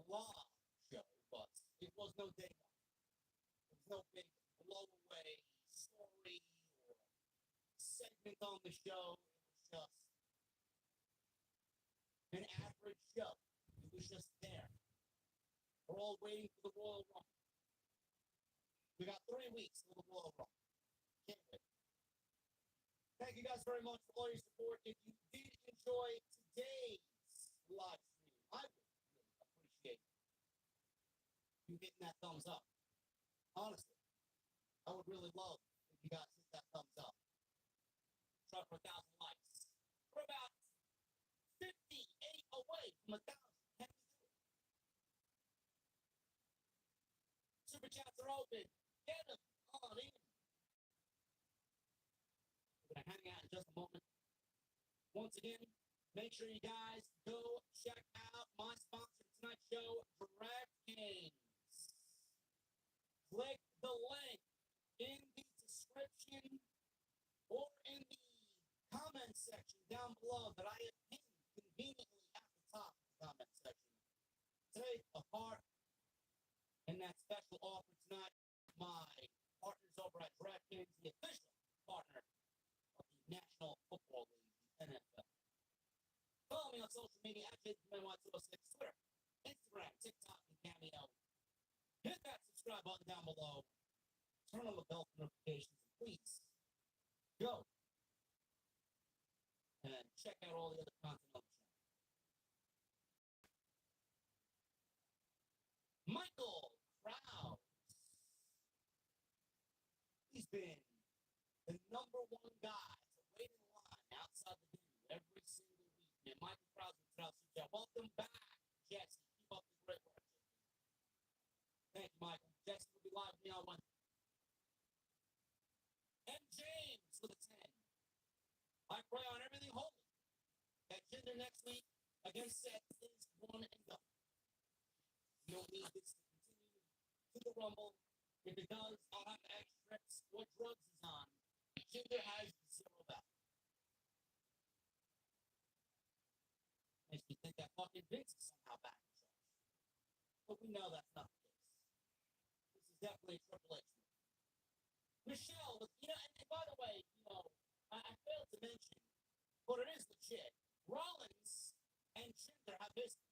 law show, but it was no day one. There was no big blow away story or segment on the show. It was just an average show. It was just there. We're all waiting for the Royal Rumble. We got 3 weeks for the Royal Rumble. Can't wait. Thank you guys very much for all your support. If you did enjoy today's live stream, I would really appreciate you hitting that thumbs up. Honestly, I would really love if you guys hit that thumbs up. Try for 1,000 likes. We're about 58 away from 1,000. Can we do it? Super chats are open. Get them on in. We're going to hang out in just a moment. Once again, make sure you guys go check out my sponsor for tonight's show, DraftKings. Click the link in the description or in the comment section down below that I have pinned conveniently at the top of the comment section. Take a part in that special offer tonight. My partners over at DraftKings, the official partner of the National Football League, the NFL. Follow me on social media at JakeMY206, Twitter, Instagram, TikTok, and Cameo. Hit that subscribe button down below. Turn on the bell for notifications, and please go and check out all the other content on the channel. Michael Krause. He's been the number one guy to wait in line outside the venue every single week. And Michael Krause and Krause, welcome back, Jesse. Keep up the great work. Thank you, Michael. Jesse will be live with me on Wednesday. And James with a 10. I pray on everything holy that Jinder next week against Seth is 1 and done. You don't need this to continue to the Rumble. If it does, I'll have to ask Rex what drugs he's on. Jinder has 0 value. Makes me think that fucking Vince is somehow back in charge. But we know that's not the case. This is definitely a Triple H move. Michelle, and by the way, I failed to mention, but it is legit. Rollins and Jinder have history.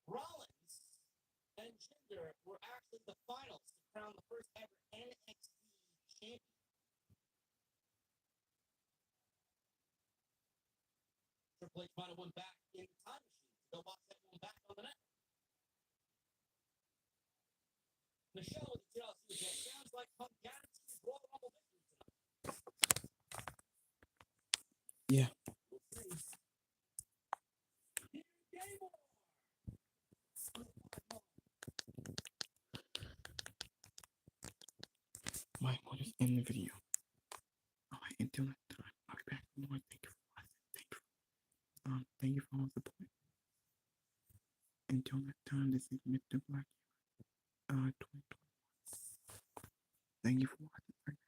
Rollins and Jinder were actually the finals to crown the first ever NXT champion. Triple H might have went back in the time machine to go watch that one back on the net. Michelle with the TLC again. Sounds like Punk guarantees Royal Rumble victory tonight. Yeah. We'll see. Here, Gable. Mike, we'll just end the video. Alright, until next time. I'll be back. Lord, thank you for watching. Thank you for all the support. Until next time, this is Mr. Black. 2021. Thank you for watching.